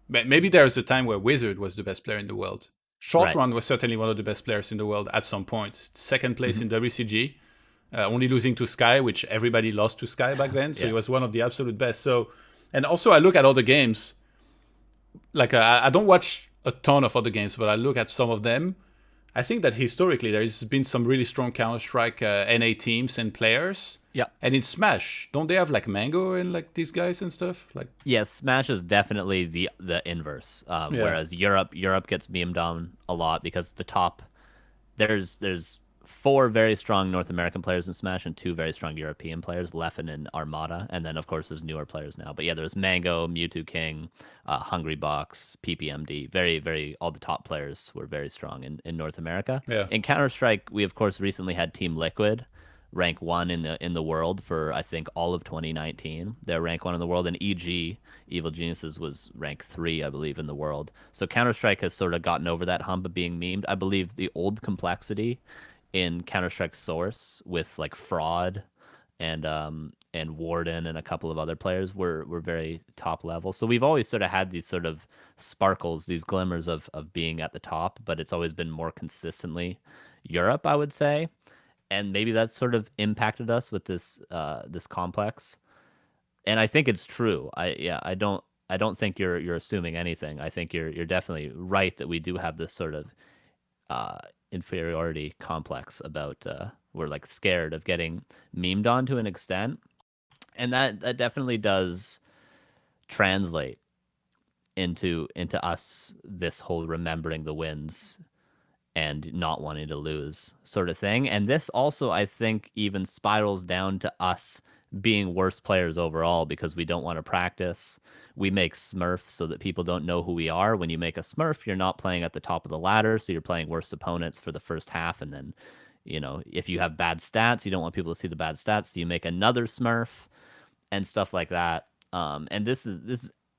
maybe there was a time where Wizard was the best player in the world. Short Right. Run was certainly one of the best players in the world at some point. Second place Hmm. in WCG, only losing to Sky, which everybody lost to Sky back then. So he Yeah. was one of the absolute best. So, and also I look at other games. Like I don't watch a ton of other games, but I look at some of them. I think that historically there's been some really strong Counter Strike NA teams and players. Yep. And in Smash, don't they have like Mango and like these guys and stuff? Like, Yes, Smash is definitely the inverse. yeah. Whereas Europe gets memed on a lot because the top there's four very strong North American players in Smash and two very strong European players, Leffen and Armada, and then of course there's newer players now. But yeah, there's Mango, Mewtwo King, Hungry Box, PPMD. Very very all the top players were very strong in North America. Yeah. In Counter Strike, we of course recently had Team Liquid, rank one in the world for I think all of 2019. They're rank one in the world, and EG Evil Geniuses was rank three, I believe, in the world. So Counter Strike has sort of gotten over that hump of being memed. I believe the old complexity in Counter-Strike Source with like Fraud and Warden and a couple of other players were very top level. So we've always sort of had these sort of sparkles, these glimmers of being at the top, but it's always been more consistently Europe, I would say. And maybe that's sort of impacted us with this complex. And I think it's true. I don't think you're assuming anything. I think you're definitely right that we do have this sort of uh, inferiority complex about we're like scared of getting memed on to an extent, and that definitely does translate into us this whole remembering the wins and not wanting to lose sort of thing. And this also, I think, even spirals down to us being worse players overall because we don't want to practice. We make Smurfs so that people don't know who we are. When you make a Smurf, you're not playing at the top of the ladder, so you're playing worse opponents for the first half. And then, if you have bad stats, you don't want people to see the bad stats, so you make another Smurf and stuff like that. And this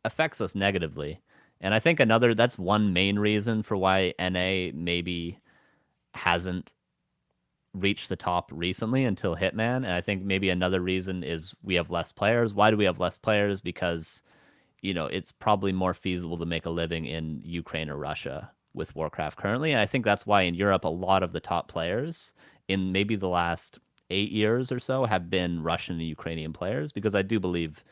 affects us negatively. And I think that's one main reason for why NA maybe hasn't reached the top recently until Hitman. And I think maybe another reason is we have less players. Why do we have less players? Because, it's probably more feasible to make a living in Ukraine or Russia with Warcraft currently. And I think that's why in Europe, a lot of the top players in maybe the last 8 years or so have been Russian and Ukrainian players, because I do believe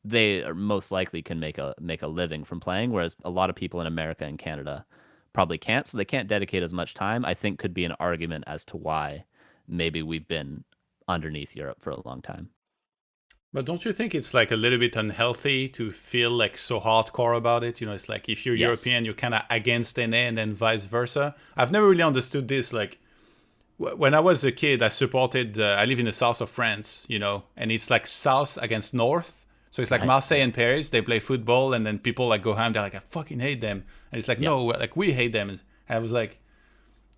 they are most likely can make a living from playing, whereas a lot of people in America and Canada probably can't, so they can't dedicate as much time. I think could be an argument as to why maybe we've been underneath Europe for a long time. But don't you think it's like a little bit unhealthy to feel like so hardcore about it? It's like if you're Yes. European, you're kind of against NA and then vice versa. I've never really understood this. Like when I was a kid, I supported, I live in the south of France, and it's like south against north. So it's like Right. Marseille Yeah. and Paris, they play football, and then people like go home, they're like, I fucking hate them. And it's like, Yeah. no, like we hate them. And I was like,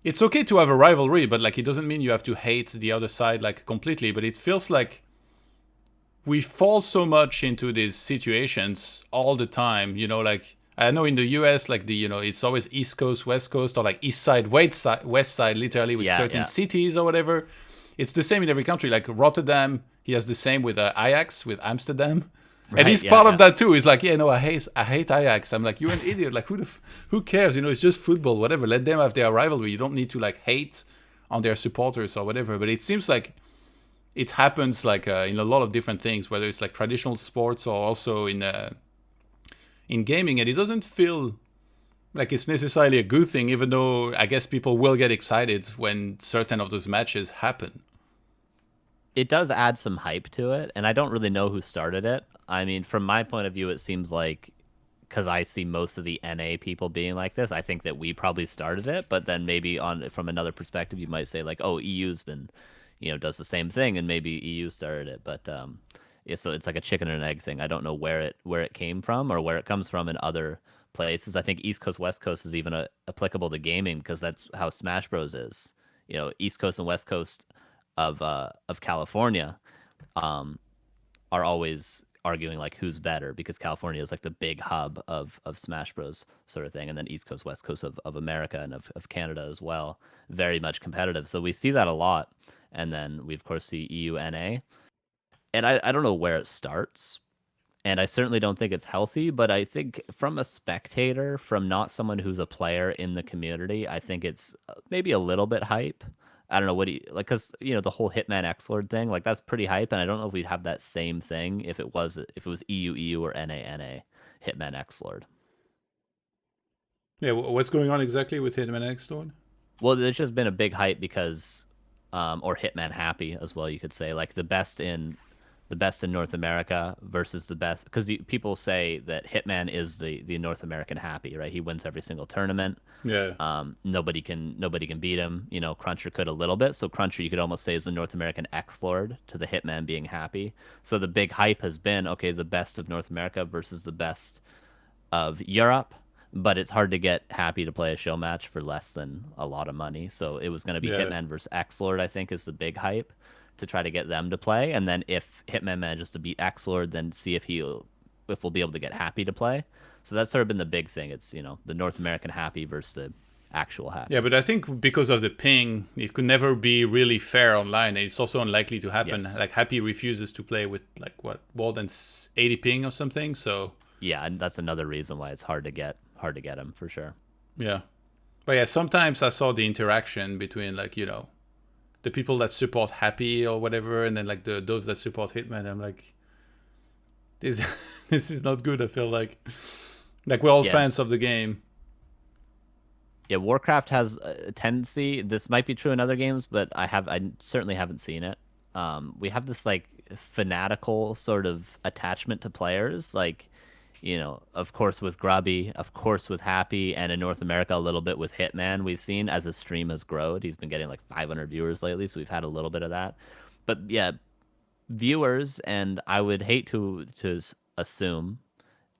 it's okay to have a rivalry, but like it doesn't mean you have to hate the other side like completely. But it feels like we fall so much into these situations all the time, like I know in the US, like it's always East Coast, West Coast, or like East Side, West Side, literally with Yeah. certain Yeah. cities or whatever. It's the same in every country. Like Rotterdam, he has the same with Ajax, with Amsterdam. And Right. he's Yeah. part of Yeah. that too. He's like, yeah, no, I hate Ajax. I'm like, you're an idiot. Like, who cares? It's just football, whatever. Let them have their rivalry. You don't need to like hate on their supporters or whatever. But it seems like it happens like in a lot of different things, whether it's like traditional sports or also in gaming, and it doesn't feel like it's necessarily a good thing, even though I guess people will get excited when certain of those matches happen. It does add some hype to it, and I don't really know who started it. I mean, from my point of view, it seems like, because I see most of the NA people being like this, I think that we probably started it. But then maybe on from another perspective, you might say like, oh, EU's been, does the same thing, and maybe EU started it. But yeah, so it's like a chicken and an egg thing. I don't know where it came from or where it comes from in other places. I think East Coast West Coast is even applicable to gaming, because that's how Smash Bros is. East Coast and West Coast of California um, are always arguing like who's better, because California is like the big hub of Smash Bros sort of thing, and then East Coast West Coast of America and of Canada as well, very much competitive. So we see that a lot, and then we of course see EUNA, and I don't know where it starts, and I certainly don't think it's healthy, but I think from a spectator, from not someone who's a player in the community, I think it's maybe a little bit hype. I don't know what do you like, because the whole Hitman X Lord thing, like that's pretty hype, and I don't know if we'd have that same thing if it was EU or NA Hitman X Lord. Yeah, what's going on exactly with Hitman X Lord? Well, there's just been a big hype because, or Hitman Happy as well, you could say, like the best in North America versus the best, because people say that Hitman is the North American Happy, right? He wins every single tournament. Yeah, Nobody can beat him. Cruncher could a little bit, so Cruncher you could almost say is the North American X Lord to the Hitman being Happy. So the big hype has been, okay, the best of North America versus the best of Europe, but it's hard to get Happy to play a show match for less than a lot of money. So it was going to be yeah. Hitman versus X Lord, I think, is the big hype to try to get them to play. And then if Hitman manages to beat X Lord, then see if we'll be able to get Happy to play. So that's sort of been the big thing. It's the North American Happy versus the actual Yeah, happy. but I think because of the ping, it could never be really fair online, and it's also unlikely to happen. Yes. Like Happy refuses to play with like what more than 80 ping or something. So Yeah, and that's another reason why it's hard to get him for sure. yeah, but yeah, sometimes I saw the interaction between like the people that support Happy or whatever, and then like the those that support Hitman. I'm like, this this is not good. I feel like we're all Yeah, fans of the game. yeah. Warcraft has a tendency. This might be true in other games, but I certainly haven't seen it. We have this like fanatical sort of attachment to players, like of course with Grubby, of course with Happy, and in North America a little bit with Hitman. We've seen as his stream has grown, he's been getting like 500 viewers lately, so we've had a little bit of that. But yeah, viewers, and I would hate to assume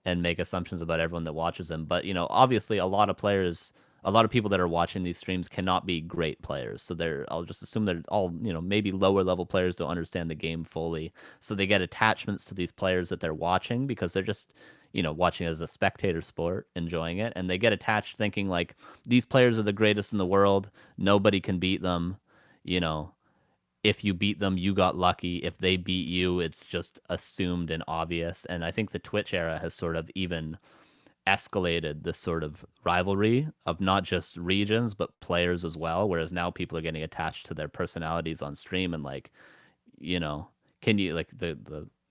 and make assumptions about everyone that watches them. But obviously, a lot of players, a lot of people that are watching these streams cannot be great players. So I'll just assume they're all, maybe lower level players don't understand the game fully. So they get attachments to these players that they're watching because they're just, watching as a spectator sport, enjoying it, and they get attached thinking like these players are the greatest in the world. Nobody can beat them. You know, if you beat them, you got lucky. If they beat you, it's just assumed and obvious. And I think the Twitch era has sort of even escalated this sort of rivalry of not just regions, but players as well. Whereas now people are getting attached to their personalities on stream and like, you know, can you like the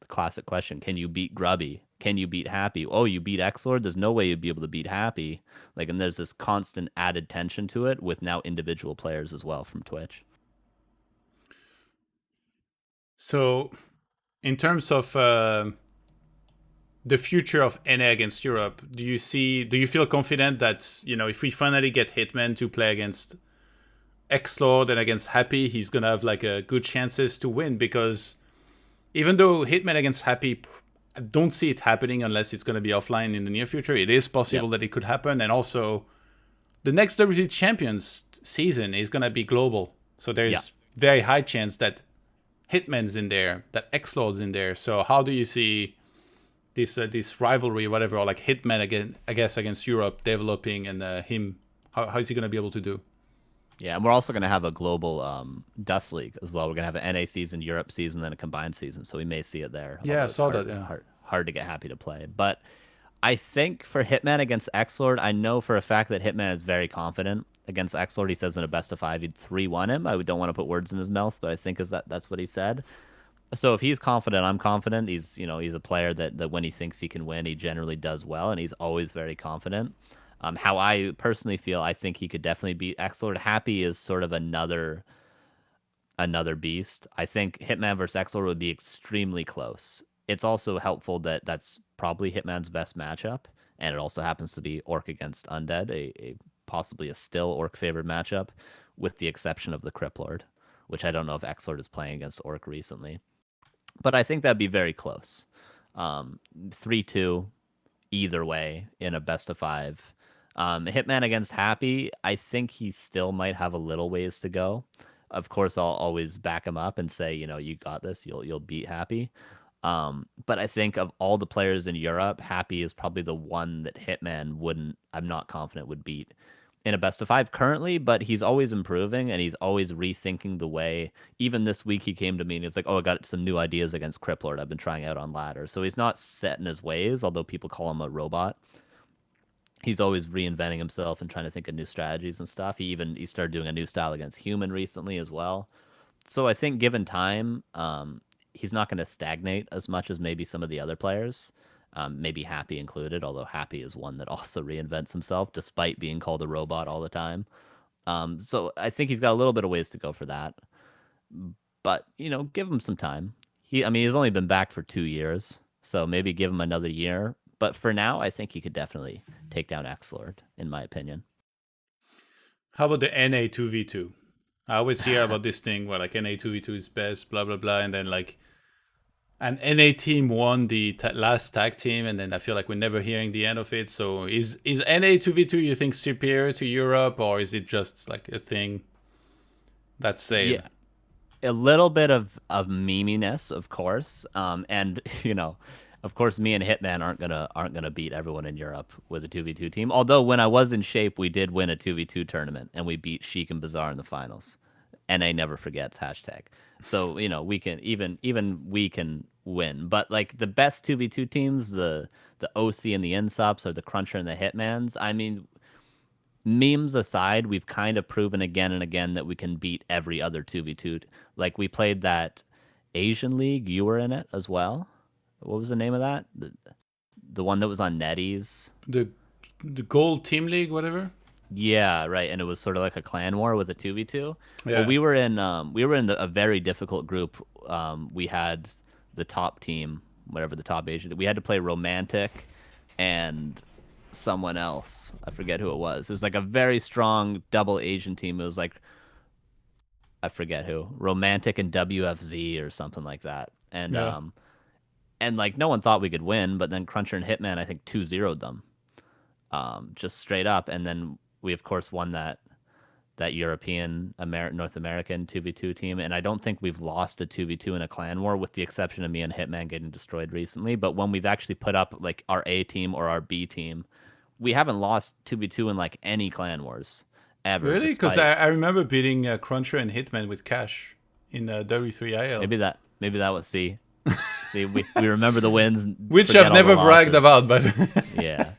classic question, can you beat Grubby? Can you beat Happy? Oh, you beat Xlord? There's no way you'd be able to beat Happy. Like, and there's this constant added tension to it with now individual players as well from Twitch. So in terms of the future of NA against Europe, do you feel confident that if we finally get Hitman to play against Xlord and against Happy, he's gonna have like a good chances to win? Because even though Hitman against Happy, I don't see it happening unless it's gonna be offline in the near future. It is Yep. possible that it could happen, and also the next WT Champions season is gonna be global, so Yeah. there's very high chance that Hitman's in there, that Xlord's in there. So how do you see this rivalry, whatever, or like Hitman again, I guess, against Europe developing, and him, how is he gonna be able to do? Yeah, and we're also going to have a global Dust League as well. We're going to have an NA season, Europe season, then a combined season. So we may see it there, Yeah, I although it's saw that. Yeah. hard to get Happy to play. But I think for Hitman against Xlord, I know for a fact that Hitman is very confident against Xlord. He says in a best of five he'd 3-1 him. I don't want to put words in his mouth, but I think that's what he said. So if he's confident, I'm confident. He's a player that when he thinks he can win, he generally does well, and he's always very confident. How I personally feel, I think he could definitely beat Xlord. Happy is sort of another beast. I think Hitman versus Xlord would be extremely close. It's also helpful that that's probably Hitman's best matchup, and it also happens to be Orc against Undead, a possibly a still Orc favored matchup, with the exception of the Criplord, which I don't know if Xlord is playing against Orc recently. But I think that'd be very close. 3-2 either way in a best of five. Hitman against Happy, I think he still might have a little ways to go. Of course, I'll always back him up and say, you got this. You'll beat Happy. But I think of all the players in Europe, Happy is probably the one that Hitman wouldn't. I'm not confident would beat in a best of five currently, but he's always improving and he's always rethinking the way. Even this week, he came to me and he's like, "Oh, I got some new ideas against Criplord. I've been trying out on ladder." So he's not set in his ways, although people call him a robot. He's always reinventing himself and trying to think of new strategies and stuff. He started doing a new style against human recently as well. So I think given time, he's not going to stagnate as much as maybe some of the other players. Maybe Happy included, although Happy is one that also reinvents himself despite being called a robot all the time. So I think he's got a little bit of ways to go for that. But give him some time. I mean, he's only been back for 2 years, so maybe give him another year. But for now, I think he could definitely take down Xlord, in my opinion. How about the NA 2v2? I always hear about this thing where like NA 2v2 is best, blah blah blah, and then like an NA team won the last tag team, and then I feel like we're never hearing the end of it. So is NA 2v2 you think superior to Europe, or is it just like a thing that's said? Yeah, a little bit of meminess, of course, and Of course, me and Hitman aren't gonna beat everyone in Europe with a 2v2 team. Although when I was in shape, we did win a 2v2 tournament and we beat Sheik and Bazaar in the finals. NA never forgets hashtag. So we can even we can win. But like the best 2v2 teams, the OC and the Insops or the Cruncher and the Hitmans. I mean, memes aside, we've kind of proven again and again that we can beat every other 2v2. Like we played that Asian League, you were in it as well. What was the name of that? The one that was on NetEase. The Gold Team League, whatever. Yeah, right. And it was sort of like a clan war with a 2v2. Well, Yeah. we were in a very difficult group. We had the top team, whatever the top Asian. We had to play Romantic and someone else. I forget who it was. It was like a very strong double Asian team. It was like I forget who, Romantic and WFZ or something like that. Yeah. And like no one thought we could win, but then Cruncher and Hitman I think 2-0'd them. Just straight up, and then we of course won that European North American 2v2 team, and I don't think we've lost a 2v2 in a clan war with the exception of me and Hitman getting destroyed recently. But when we've actually put up like our A team or our B team, we haven't lost 2v2 in like any clan wars ever, Really? Because despite I remember beating Cruncher and Hitman with Cash in W3IL, maybe that was see we remember the wins and which forget I've all the never bragged losses. about, but Yeah.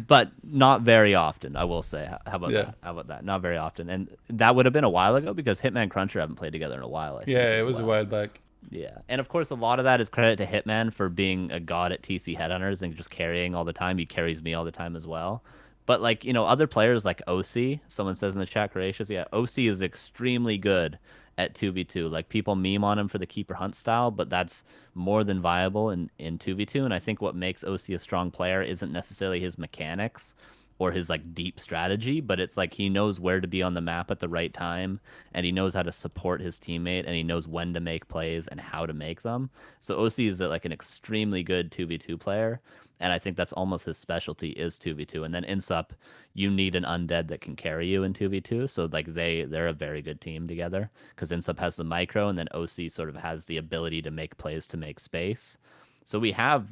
But not very often, I will say. How about yeah. that? How about that? Not very often. And that would have been a while ago because Hitman and Cruncher haven't played together in a while, I think, Yeah, it as was a well. while back. Yeah. And of course, a lot of that is credit to Hitman for being a god at TC Headhunters and just carrying all the time. He carries me all the time as well. But, like, other players like OC, someone says in the chat, Gracious, yeah, OC is extremely good at 2v2. Like, people meme on him for the keeper hunt style, but that's more than viable in 2v2. And I think what makes OC a strong player isn't necessarily his mechanics or his like deep strategy, but it's like he knows where to be on the map at the right time and he knows how to support his teammate and he knows when to make plays and how to make them. So OC is like an extremely good 2v2 player, and I think that's almost his specialty is 2v2. And then Insup, you need an undead that can carry you in 2v2. So like they're a very good team together because Insup has the micro and then OC sort of has the ability to make plays to make space. So we have,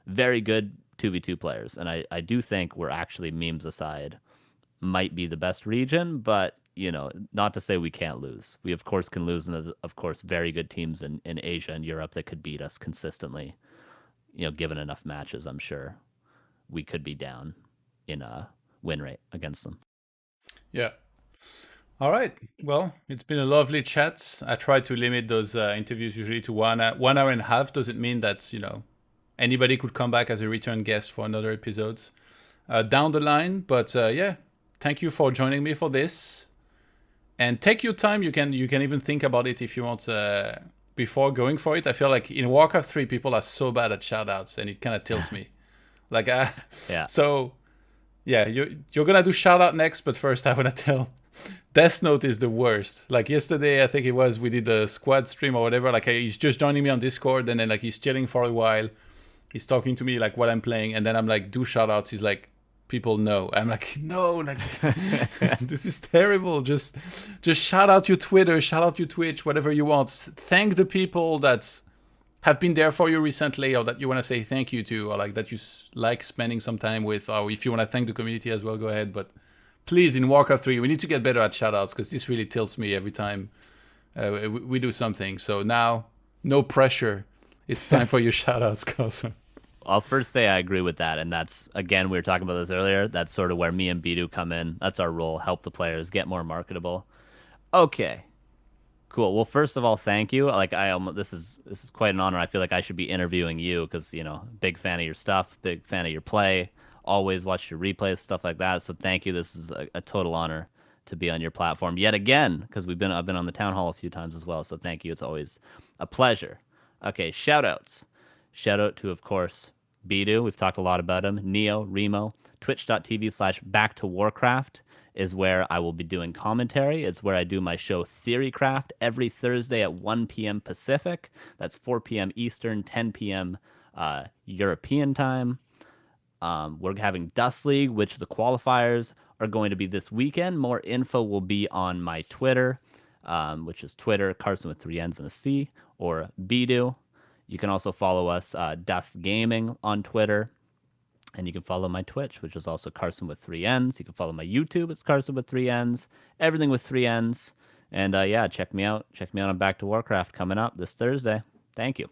very good 2v2 players. And I do think we're actually, memes aside, might be the best region, but not to say we can't lose. We of course can lose, and of course very good teams in Asia and Europe that could beat us consistently. Given enough matches, I'm sure we could be down in a win rate against them. Yeah. All right. Well, it's been a lovely chat. I try to limit those interviews usually to 1 hour and a half. Doesn't mean that anybody could come back as a return guest for another episode down the line. But yeah, thank you for joining me for this. And take your time. You can even think about it if you want before going for it. I feel like in Warcraft 3, people are so bad at shoutouts, and it kind of tilts me. Like, Yeah. so yeah, you're gonna do shout out next, but first I wanna tell Death Note is the worst. Like yesterday, I think it was, we did a squad stream or whatever. Like he's just joining me on Discord, and then like he's chilling for a while. He's talking to me like while I'm playing, and then I'm like, do shout outs. He's like, people know. I'm like, no, like this is terrible. Just shout out your Twitter, shout out your Twitch, whatever you want. Thank the people that have been there for you recently, or that you want to say thank you to, or like that you like spending some time with, or if you want to thank the community as well, go ahead. But please, in Warcraft 3, we need to get better at shoutouts because this really tilts me every time we do something. So now, no pressure. It's time for your shoutouts, Carson. I'll first say I agree with that, and that's, again, we were talking about this earlier. That's sort of where me and Bidu come in. That's our role: help the players get more marketable. Okay, cool. Well, first of all, thank you. Like this is quite an honor. I feel like I should be interviewing you because big fan of your stuff, big fan of your play. Always watch your replays, stuff like that. So thank you. This is a total honor to be on your platform yet again because I've been on the town hall a few times as well. So thank you. It's always a pleasure. Okay, shout outs. Shout out to, of course, Bidu. We've talked a lot about him. Neo, Remo, twitch.tv/back to Warcraft is where I will be doing commentary. It's where I do my show Theorycraft every Thursday at 1 p.m. Pacific. That's 4 p.m. Eastern, 10 p.m. European time. We're having Dust League, which the qualifiers are going to be this weekend. More info will be on my Twitter, which is Twitter, Carson with 3 N's and a C, or Bidu. You can also follow us, ToDGaming on Twitter. And you can follow my Twitch, which is also Carson with 3 N's. You can follow my YouTube. It's Carson with 3 N's. Everything with 3 N's. And yeah, check me out. Check me out on Back to Warcraft coming up this Thursday. Thank you.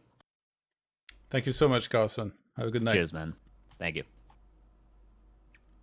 Thank you so much, Carson. Have a good night. Cheers, man. Thank you.